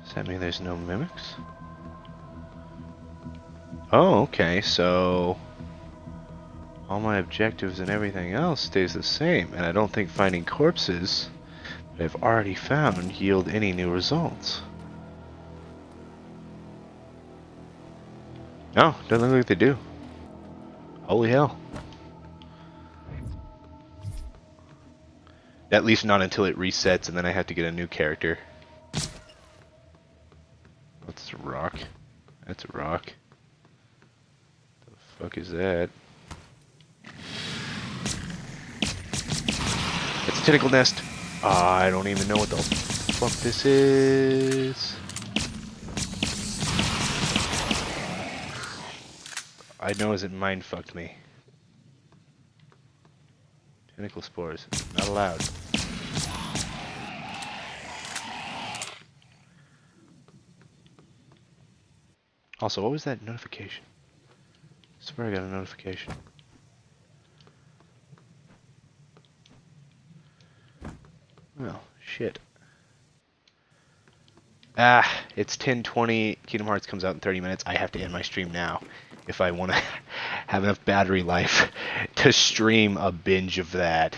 Speaker 1: Does that mean there's no mimics? Oh, okay, so all my objectives and everything else stays the same, and I don't think finding corpses that I've already found yield any new results. No, doesn't look like they do. Holy hell. At least not until it resets and then I have to get a new character. What's a rock? That's a rock. The fuck is that? Tentacle nest. I don't even know what the fuck this is. I know as it mind fucked me. Tentacle spores. Not allowed. Also, what was that notification? I swear I got a notification. Well, shit. Ah, it's 10:20. Kingdom Hearts comes out in 30 minutes. I have to end my stream now if I want to have enough battery life to stream a binge of that.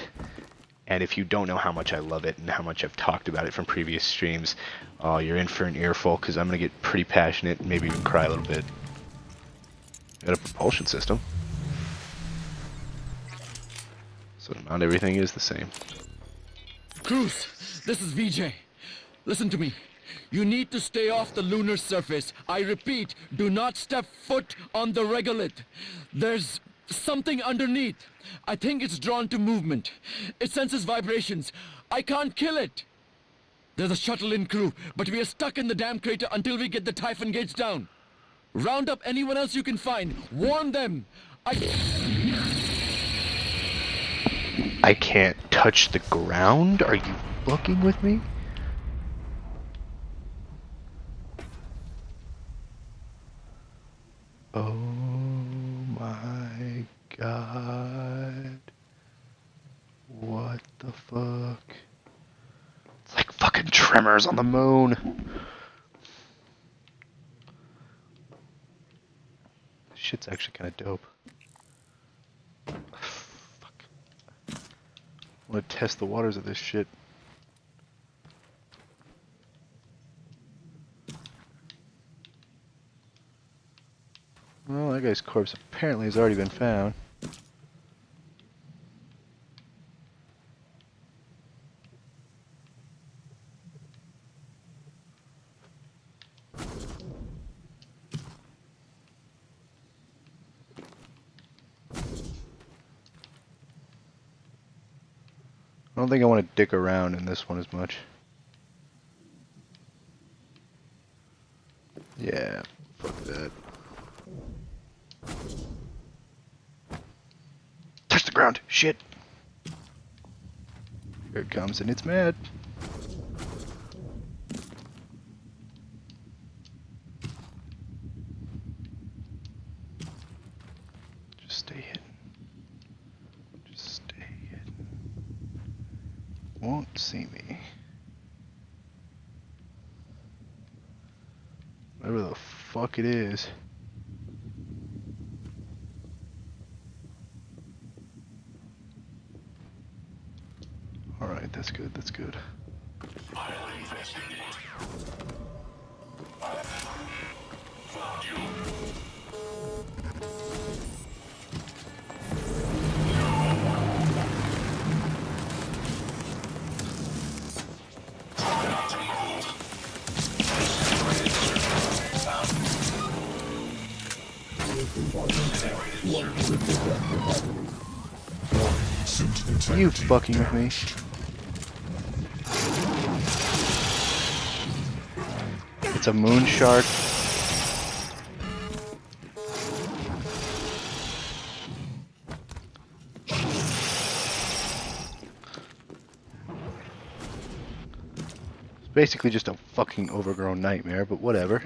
Speaker 1: And if you don't know how much I love it and how much I've talked about it from previous streams, oh, you're in for an earful, because I'm going to get pretty passionate and maybe even cry a little bit. Got a propulsion system. So not everything is the same.
Speaker 12: Cruz, this is VJ. Listen to me. You need to stay off the lunar surface. I repeat, do not step foot on the regolith. There's something underneath. I think it's drawn to movement. It senses vibrations. I can't kill it. There's a shuttle in crew, but we are stuck in the damn crater until we get the Typhon gates down. Round up anyone else you can find. Warn them.
Speaker 1: I can't touch the ground? Are you fucking with me? Oh my god. What the fuck? It's like fucking Tremors on the moon. Shit's actually kind of dope. Fuck. I want to test the waters of this shit. Well, that guy's corpse apparently has already been found. I don't think I want to dick around in this one as much. Yeah, fuck that. Touch the ground! Shit! Here it comes and it's mad. Just stay hidden. Just stay hidden. Won't see me. Whatever the fuck it is. Alright, that's good, that's good. Are you fucking with me? It's a moon shark. It's basically just a fucking overgrown nightmare, but whatever.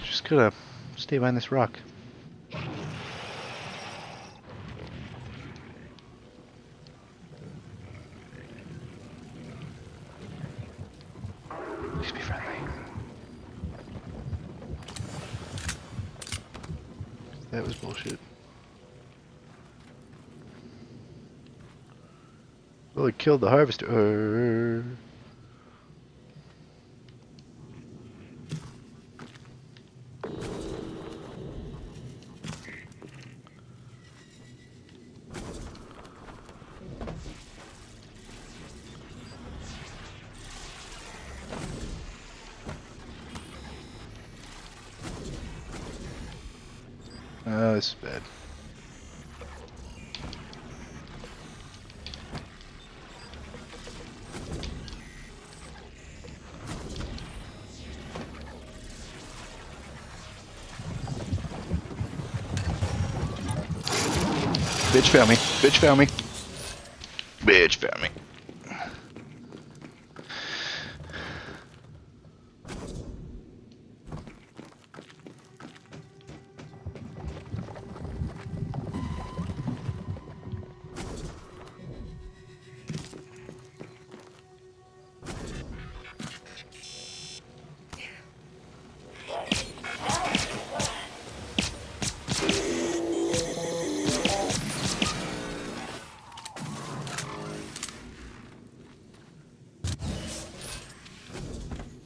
Speaker 1: Just gotta stay behind this rock. Please be friendly. That was bullshit. Well, it killed the harvester. Oh, this is bad. Bitch found me. Bitch found me. Bitch found me.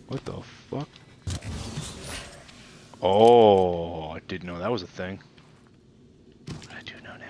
Speaker 1: What the fuck? Oh, I didn't know that was a thing. I do know now.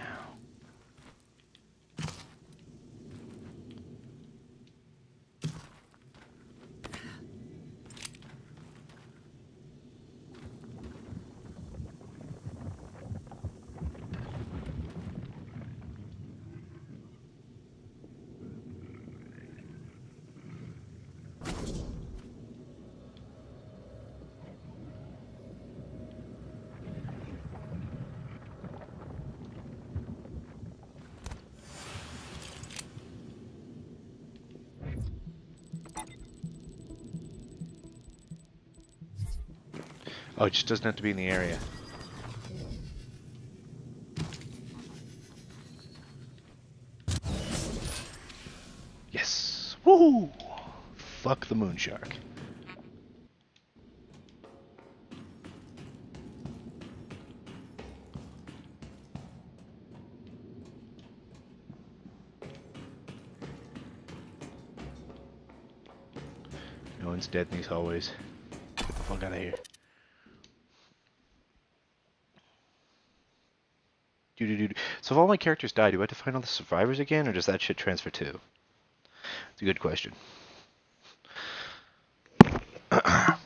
Speaker 1: Oh, it just doesn't have to be in the area. Yes. Woohoo! Fuck the moon shark. No one's dead in these hallways. Get the fuck out of here. So if all my characters die, do I have to find all the survivors again, or does that shit transfer too? It's a good question. I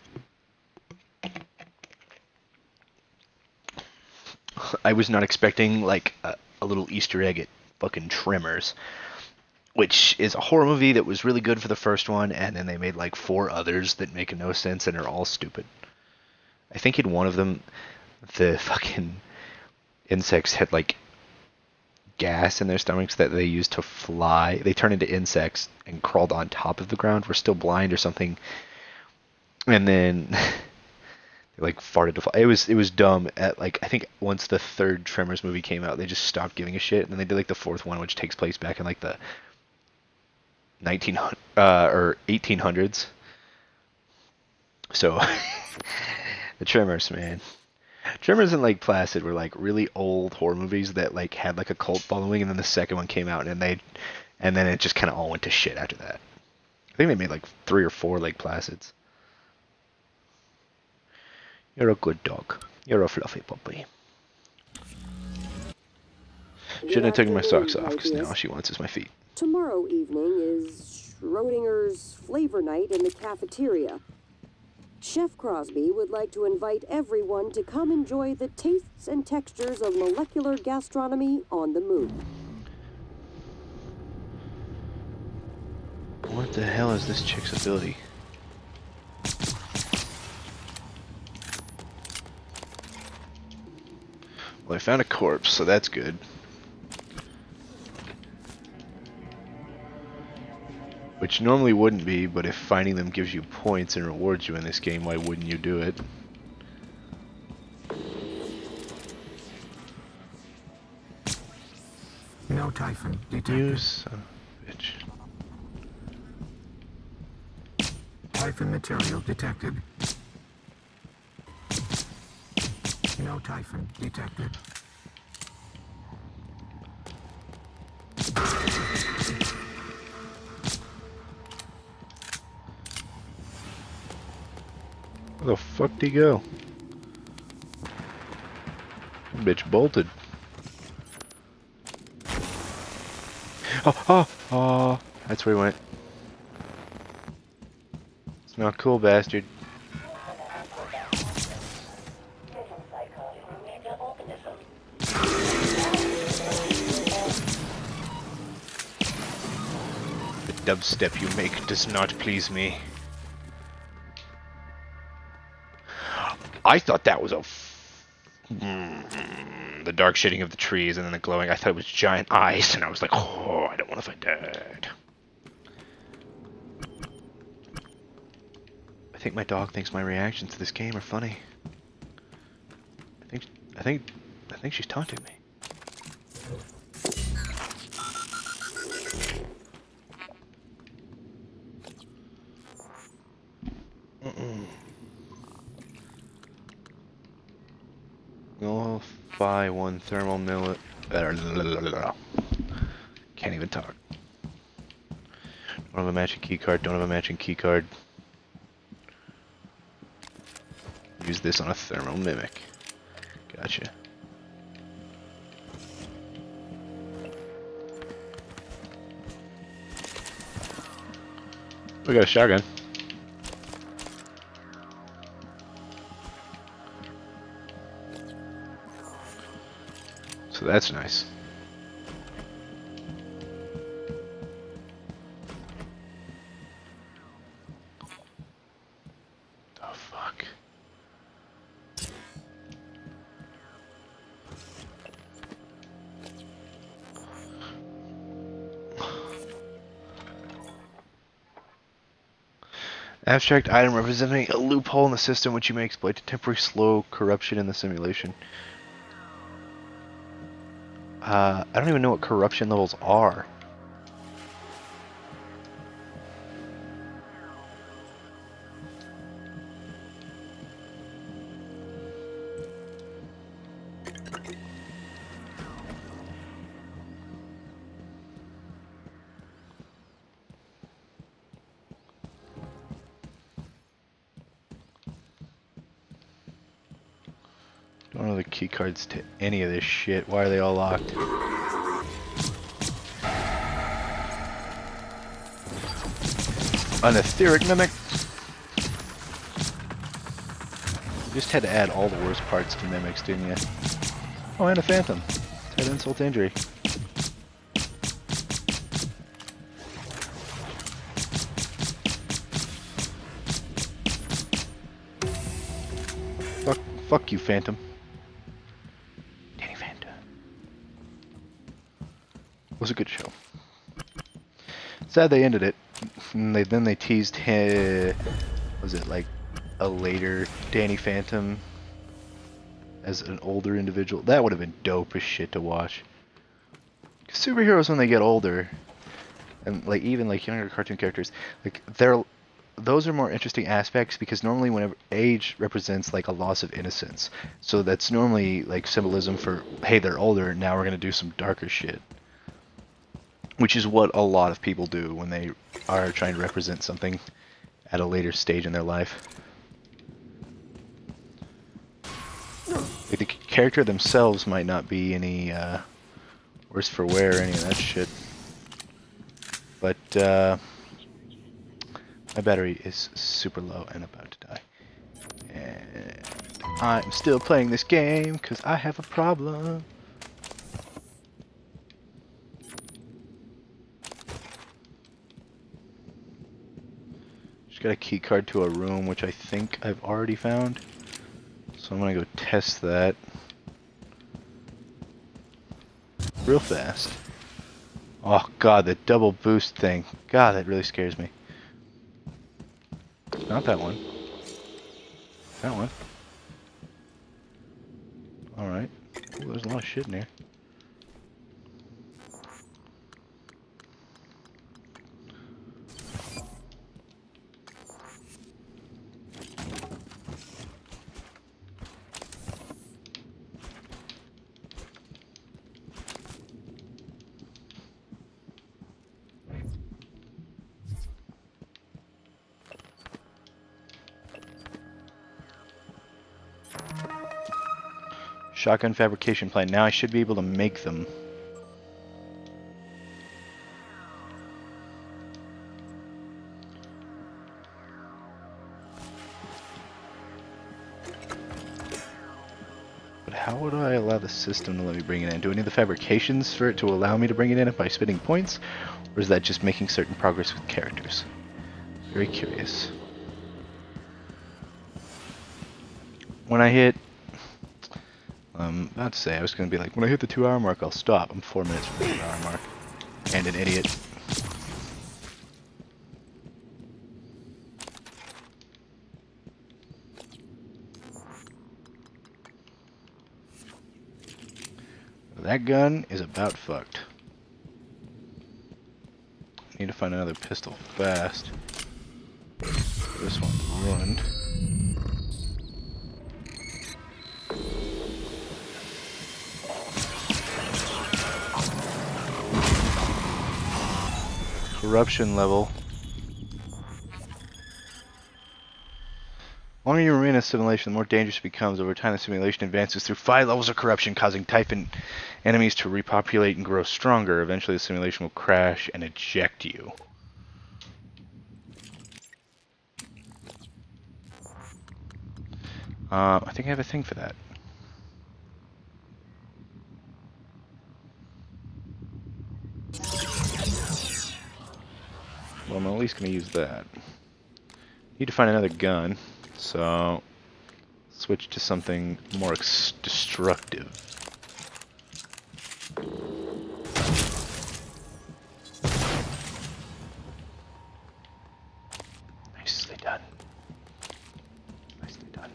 Speaker 1: was not expecting like a little Easter egg at fucking Tremors, which is a horror movie that was really good for the first one, and then they made like 4 others that make no sense and are all stupid. I think in one of them, the fucking insects had like gas in their stomachs that they used to fly. They turned into insects and crawled on top of the ground. Were still blind or something. And then they like farted to fly. It was dumb. At like I think once the 3rd Tremors movie came out, they just stopped giving a shit. And then they did like the 4th one, which takes place back in like the 1900 or 1800s. So the Tremors, man. Tremors and Lake Placid were like really old horror movies that like had like a cult following, and then the second one came out, and then it just kind of all went to shit after that. I think they made like 3 or 4 Lake Placids. You're a good dog. You're a fluffy puppy. Shouldn't have taken my socks off, because now all she wants is my feet.
Speaker 4: Tomorrow evening is Schrodinger's Flavor Night in the cafeteria. Chef Crosby would like to invite everyone to come enjoy the tastes and textures of molecular gastronomy on the moon.
Speaker 1: What the hell is this chick's ability? Well, I found a corpse, so that's good. Which normally wouldn't be, but if finding them gives you points and rewards you in this game, why wouldn't you do it?
Speaker 11: No Typhon detected.
Speaker 1: You son of a bitch.
Speaker 11: Typhon material detected. No Typhon detected.
Speaker 1: Where the fuck did he go? That bitch bolted. Oh, that's where he went. It's not cool, bastard. step you make does not please me. I thought that was the dark shading of the trees and then the glowing. I thought it was giant eyes, and I was like, oh, I don't want to fight that. I think my dog thinks my reactions to this game are funny. I think she's taunting me. Nullify one thermal millet. Can't even talk. Don't have a matching keycard. Don't have a matching keycard. Use this on a thermal mimic. Gotcha. We got a shotgun. So that's nice. The fuck? Abstract item representing a loophole in the system which you may exploit to temporarily slow corruption in the simulation. I don't even know what corruption levels are. Don't know the key cards to any of this shit. Why are they all locked? An etheric mimic. You just had to add all the worst parts to mimics, didn't you? Oh, and a phantom. It's had insult to injury. Fuck you, Phantom. Danny Phantom. It was a good show. Sad they ended it. And then they teased him. Was it like a later Danny Phantom as an older individual? That would have been dope as shit to watch. Superheroes, when they get older, and like even like younger cartoon characters, like those are more interesting aspects because normally whenever age represents like a loss of innocence, so that's normally like symbolism for, hey, they're older, now we're gonna do some darker shit, which is what a lot of people do when they are trying to represent something at a later stage in their life. Like the character themselves might not be any worse for wear or any of that shit, but my battery is super low and about to die. And I'm still playing this game because I have a problem. Just got a key card to a room which I think I've already found. So I'm gonna go test that real fast. Oh god, the double boost thing. God, that really scares me. Not that one. That one. Alright. There's a lot of shit in here. Shotgun fabrication plant. Now I should be able to make them. But how would I allow the system to let me bring it in? Do I need the fabrications for it to allow me to bring it in by spending points? Or is that just making certain progress with characters? Very curious. When I hit... I'm about to say, I was going to be like, when I hit the 2-hour mark, I'll stop. I'm 4 minutes from the 2-hour mark. And an idiot. That gun is about fucked. Need to find another pistol fast. This one's ruined. Corruption level. The longer you remain in a simulation, the more dangerous it becomes. Over time, the simulation advances through 5 levels of corruption, causing Typhon enemies to repopulate and grow stronger. Eventually, the simulation will crash and eject you. I think I have a thing for that. Well, I'm at least going to use that. Need to find another gun, so switch to something more destructive. Nicely done. Nicely done.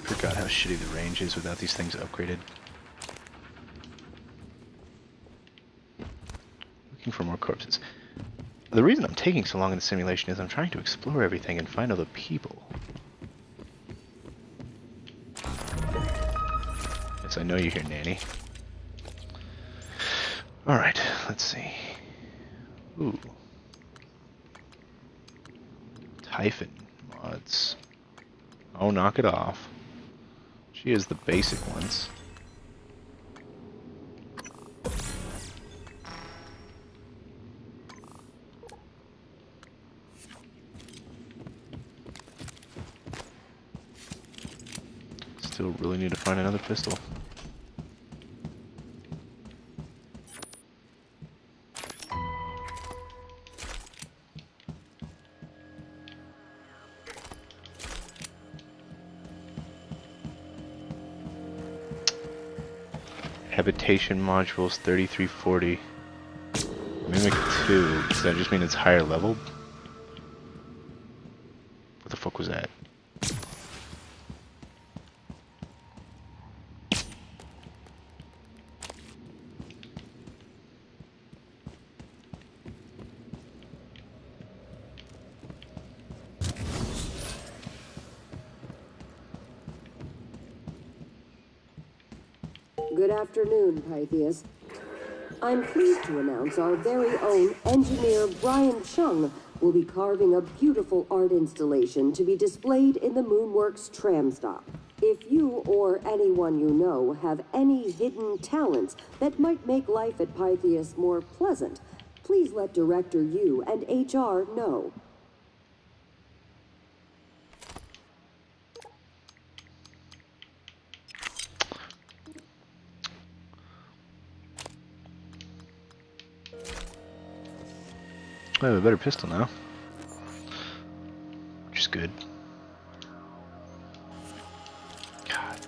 Speaker 1: Forgot how shitty the range is without these things upgraded. Looking for more corpses. The reason I'm taking so long in the simulation is I'm trying to explore everything and find other people. Yes, I know you're here, Nanny. Alright, let's see. Ooh. Typhon mods. Oh, knock it off. She is the basic ones. Still really need to find another pistol. Habitation modules 3340. Mimic 2. Does that just mean it's higher leveled? What the fuck was that?
Speaker 4: Good afternoon, Pythias. I'm pleased to announce our very own engineer Brian Chung will be carving a beautiful art installation to be displayed in the Moonworks tram stop. If you or anyone you know have any hidden talents that might make life at Pythias more pleasant, please let Director Yu and HR know.
Speaker 1: I have a better pistol now, which is good. God.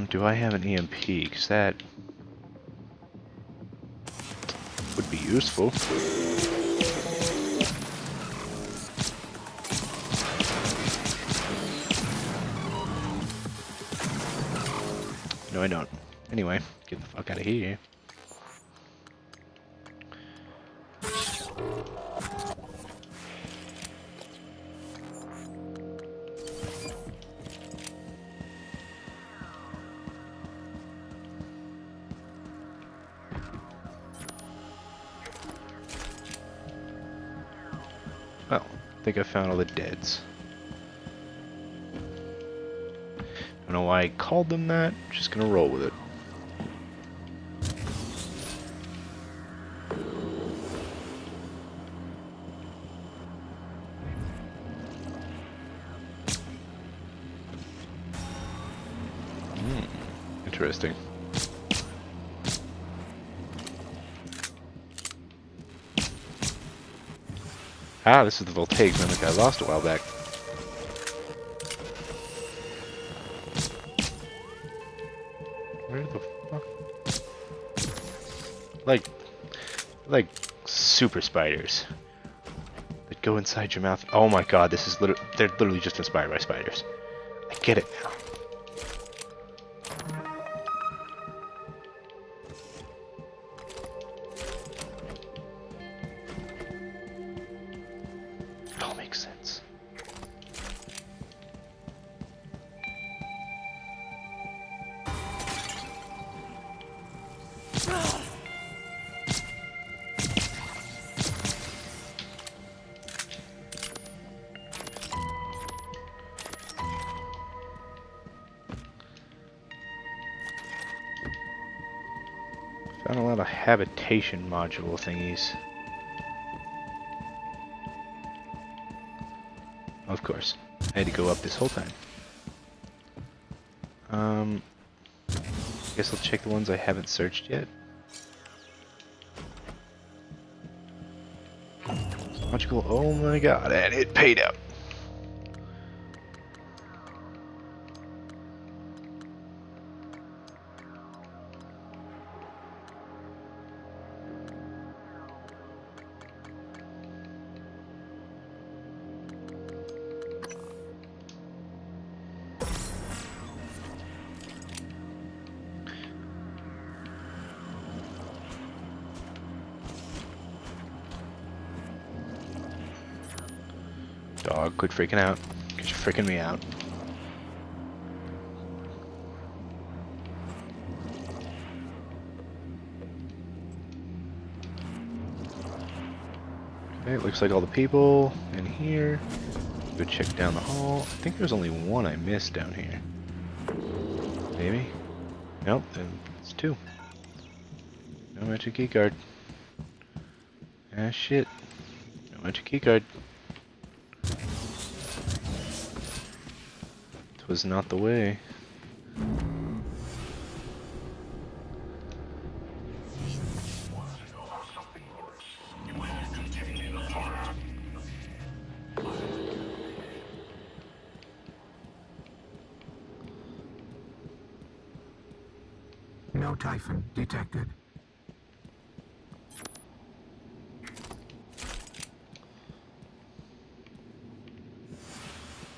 Speaker 1: Do I have an EMP? Because that would be useful. No, I don't. Anyway, get the fuck out of here. think I found all the deads. I don't know why I called them that. Just gonna roll with it. Interesting. Ah, this is the voltaic mimic I lost a while back. Where the fuck? Like super spiders that go inside your mouth. Oh my god, this is they're literally just inspired by spiders. I get it now. It all makes sense. Found a lot of habitation module thingies. Of course, I had to go up this whole time. Guess I'll check the ones I haven't searched yet. Logical, oh my god, and it paid out. Dog, quit freaking out. Cause you're freaking me out. Okay, it looks like all the people in here. Go check down the hall. I think there's only one I missed down here. Maybe? Nope, then it's two. No magic keycard. Ah shit. No magic keycard. Was not the way.
Speaker 11: No Typhon detected.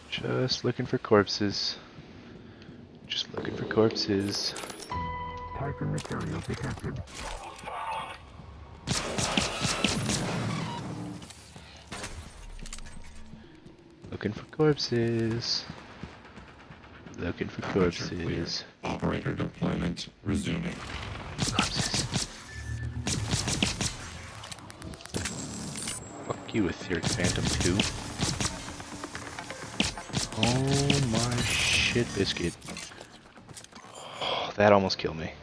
Speaker 1: Just looking for corpses. Just looking for corpses.
Speaker 11: Typhon material detected.
Speaker 1: Looking for corpses. Looking for corpses.
Speaker 13: Operator deployment resuming.
Speaker 1: Corpses. Fuck you with your Phantom 2. Oh my shit biscuit. Oh, that almost killed me.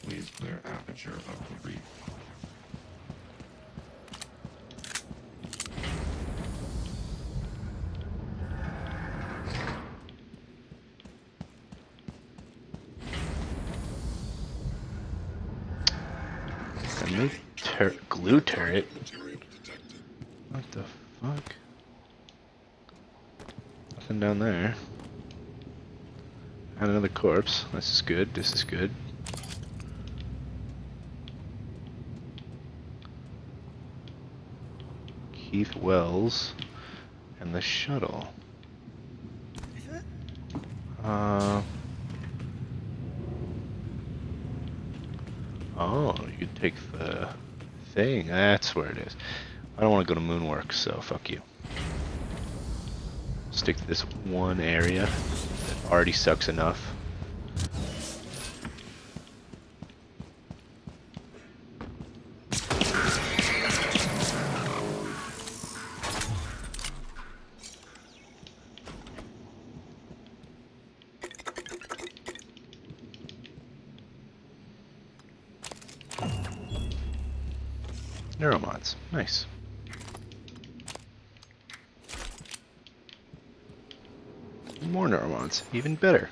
Speaker 13: Please clear aperture of the reef.
Speaker 1: Glue turret? What the fuck? Nothing down there. And another corpse. This is good. This is good. Keith Wells and the shuttle. Oh, you could take the thing. That's where it is. I don't want to go to Moonworks, so fuck you. Stick to this one area that already sucks enough. Neuromods. Nice. More neuromods. Even better.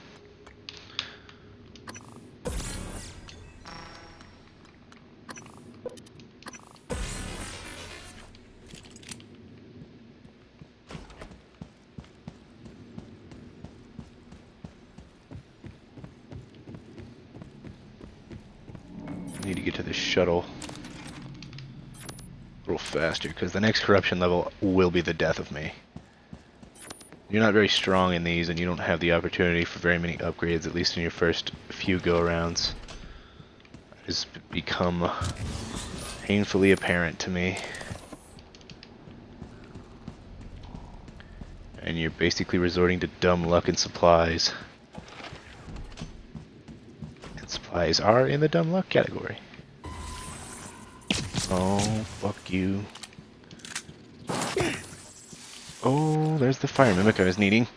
Speaker 1: Need to get to this shuttle a little faster, because the next corruption level will be the death of me. You're not very strong in these, and you don't have the opportunity for very many upgrades, at least in your first few go-arounds. It has become painfully apparent to me. And you're basically resorting to dumb luck and supplies. And supplies are in the dumb luck category. Oh, fuck you. Oh, there's the fire mimic I was needing.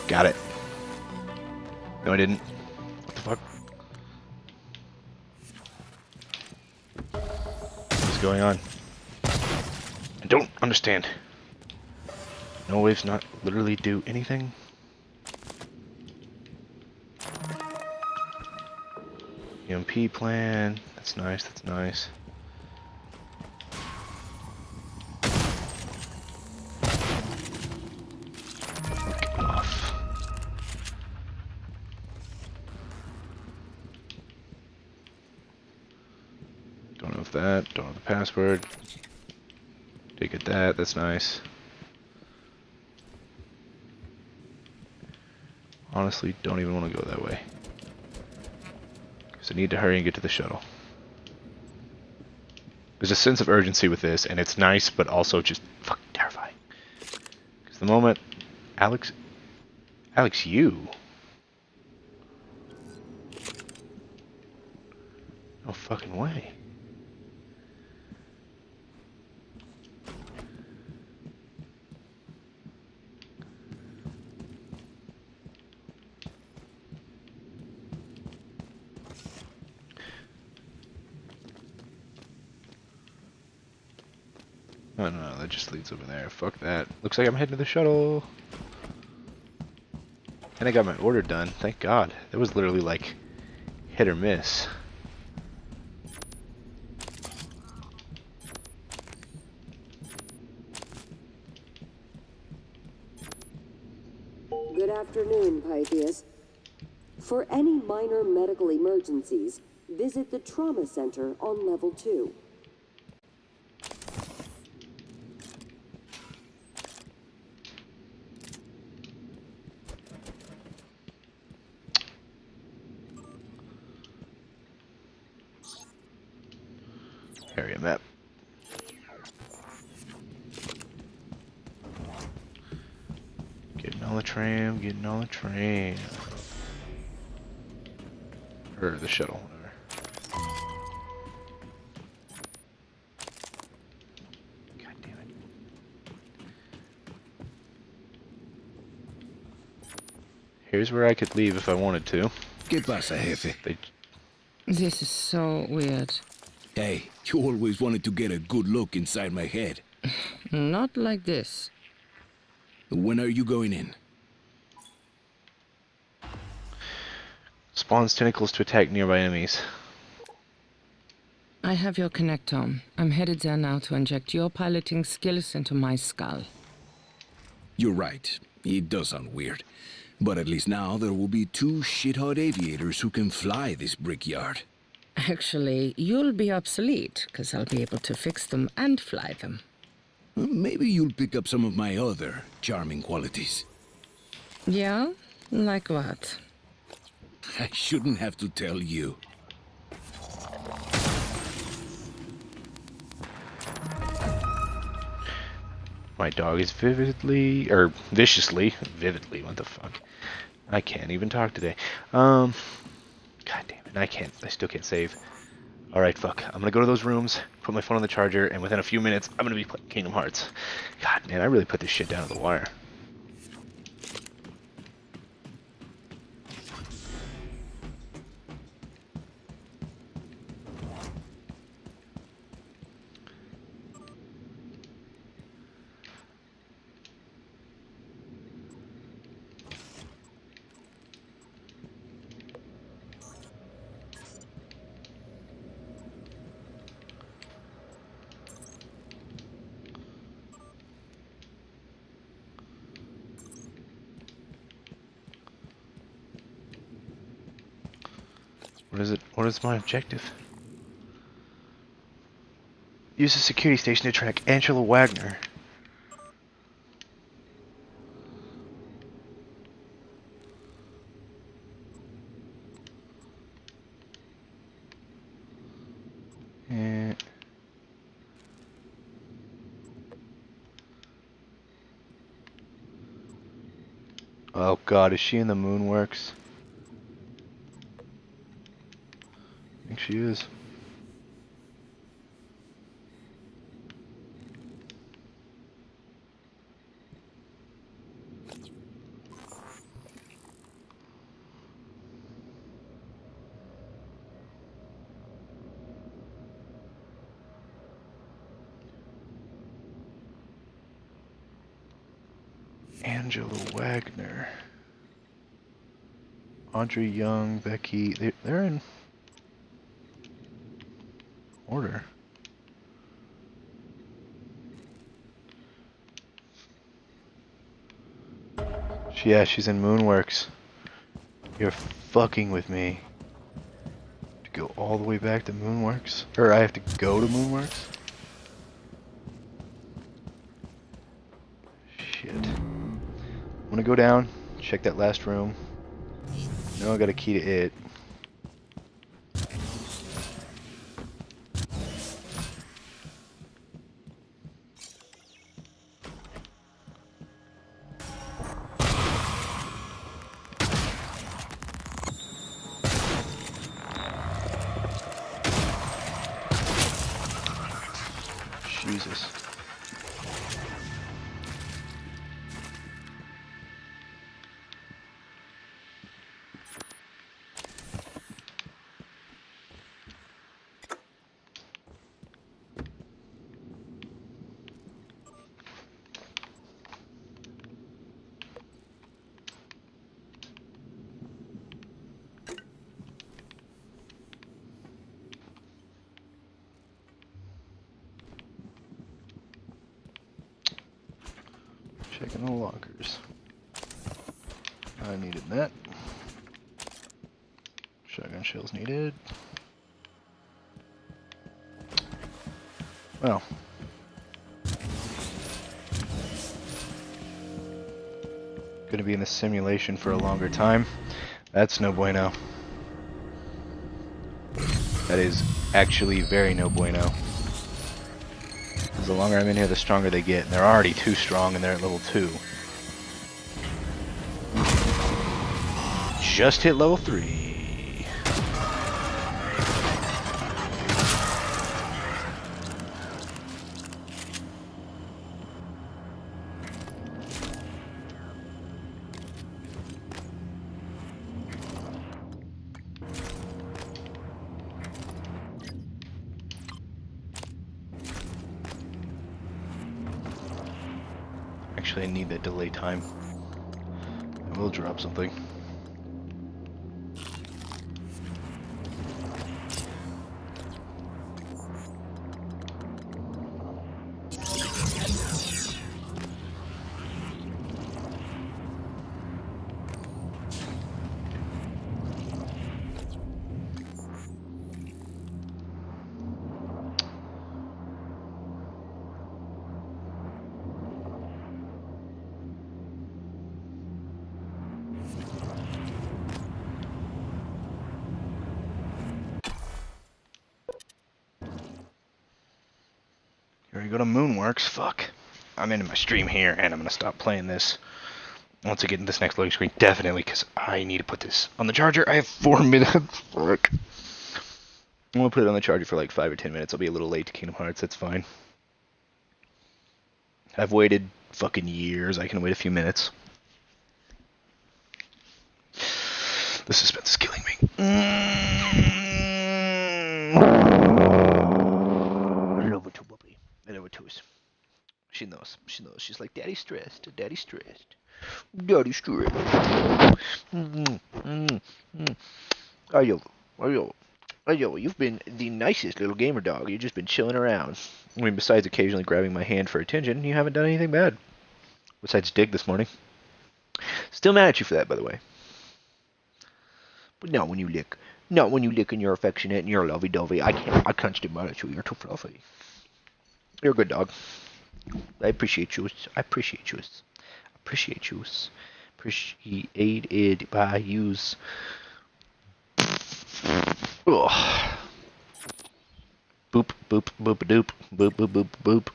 Speaker 1: Got it. No, I didn't. What the fuck? What's going on? I don't understand. No waves not literally do anything? EMP plan. That's nice, that's nice. Get off. Don't know if that, don't know the password. Did get that, that's nice. Honestly, don't even want to go that way. Because I need to hurry and get to the shuttle. There's a sense of urgency with this, and it's nice, but also just fucking terrifying. Because the moment Alex, you? No fucking way. Oh no, that just leads over there. Fuck that. Looks like I'm heading to the shuttle. And I got my order done. Thank God. That was literally like hit or miss.
Speaker 4: Good afternoon, Pythias. For any minor medical emergencies, visit the trauma center on level 2.
Speaker 1: Area map. Getting on the tram, getting on the train. Or the shuttle, whatever. God damn it. Here's where I could leave if I wanted to.
Speaker 14: ¿Qué pasa, jefe?
Speaker 15: This is so weird.
Speaker 14: Hey, you always wanted to get a good look inside my head.
Speaker 15: Not like this.
Speaker 14: When are you going in?
Speaker 1: Spawns tentacles to attack nearby enemies.
Speaker 15: I have your connectome. I'm headed there now to inject your piloting skills into my skull.
Speaker 14: You're right. It does sound weird. But at least now there will be 2 shit-hot aviators who can fly this brickyard.
Speaker 15: Actually, you'll be obsolete, because I'll be able to fix them and fly them.
Speaker 14: Well, maybe you'll pick up some of my other charming qualities.
Speaker 15: Yeah? Like what?
Speaker 14: I shouldn't have to tell you.
Speaker 1: My dog is viciously, what the fuck? I can't even talk today. God damn it, I still can't save. Alright, fuck. I'm gonna go to those rooms, put my phone on the charger, and within a few minutes, I'm gonna be playing Kingdom Hearts. God, man, I really put this shit down to the wire. What is it? What is my objective? Use the security station to track Angela Wagner. Oh god, is she in the Moonworks? I think she is. Angela Wagner. Audrey Young, Becky, they're in order. Yeah, she's in Moonworks. You're fucking with me. To go all the way back to Moonworks? Or I have to go to Moonworks? Shit. I'm gonna go down, check that last room. No, I got a key to it. Jesus. Checking the lockers. I needed that. Shotgun shells needed. Well. Gonna be in the simulation for a longer time. That's no bueno. That is actually very no bueno. The longer I'm in here, the stronger they get. And they're already too strong, and they're at level 2. Just hit level 3. Actually, I need that delay time. I will drop something. I go to Moonworks. Fuck. I'm into my stream here, and I'm gonna stop playing this once I get in this next loading screen. Definitely, because I need to put this on the charger. I have 4 minutes. Fuck. I'm gonna put it on the charger for like 5 or 10 minutes. I'll be a little late to Kingdom Hearts. That's fine. I've waited fucking years. I can wait a few minutes. The suspense is killing me. I love it too, puppy. I love it too. She knows. She knows. She's like, Daddy's stressed. Daddy's stressed. Daddy's stressed. Ayo, you've been the nicest little gamer dog. You've just been chilling around. I mean, besides occasionally grabbing my hand for attention, you haven't done anything bad. Besides dig this morning. Still mad at you for that, by the way. But not when you lick. Not when you lick and you're affectionate and you're lovey-dovey. I can't still mad at you. You're too fluffy. You're a good dog. I appreciate you. I appreciate you. Appreciate you. Appreciated by yous. Ugh. Boop, boop, boop, doop. Boop, boop, boop, boop.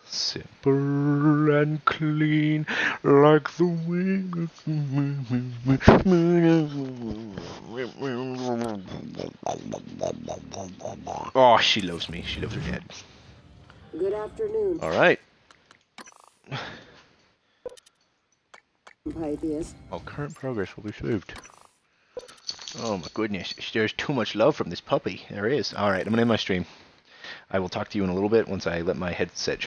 Speaker 1: Simple and clean, like the wing of the moon. Oh, she loves me. She loves her dad.
Speaker 4: Good afternoon.
Speaker 1: All right.
Speaker 4: Pythias.
Speaker 1: Oh, current progress will be saved. Oh my goodness, there's too much love from this puppy. There is. All right, I'm gonna end my stream. I will talk to you in a little bit once I let my headset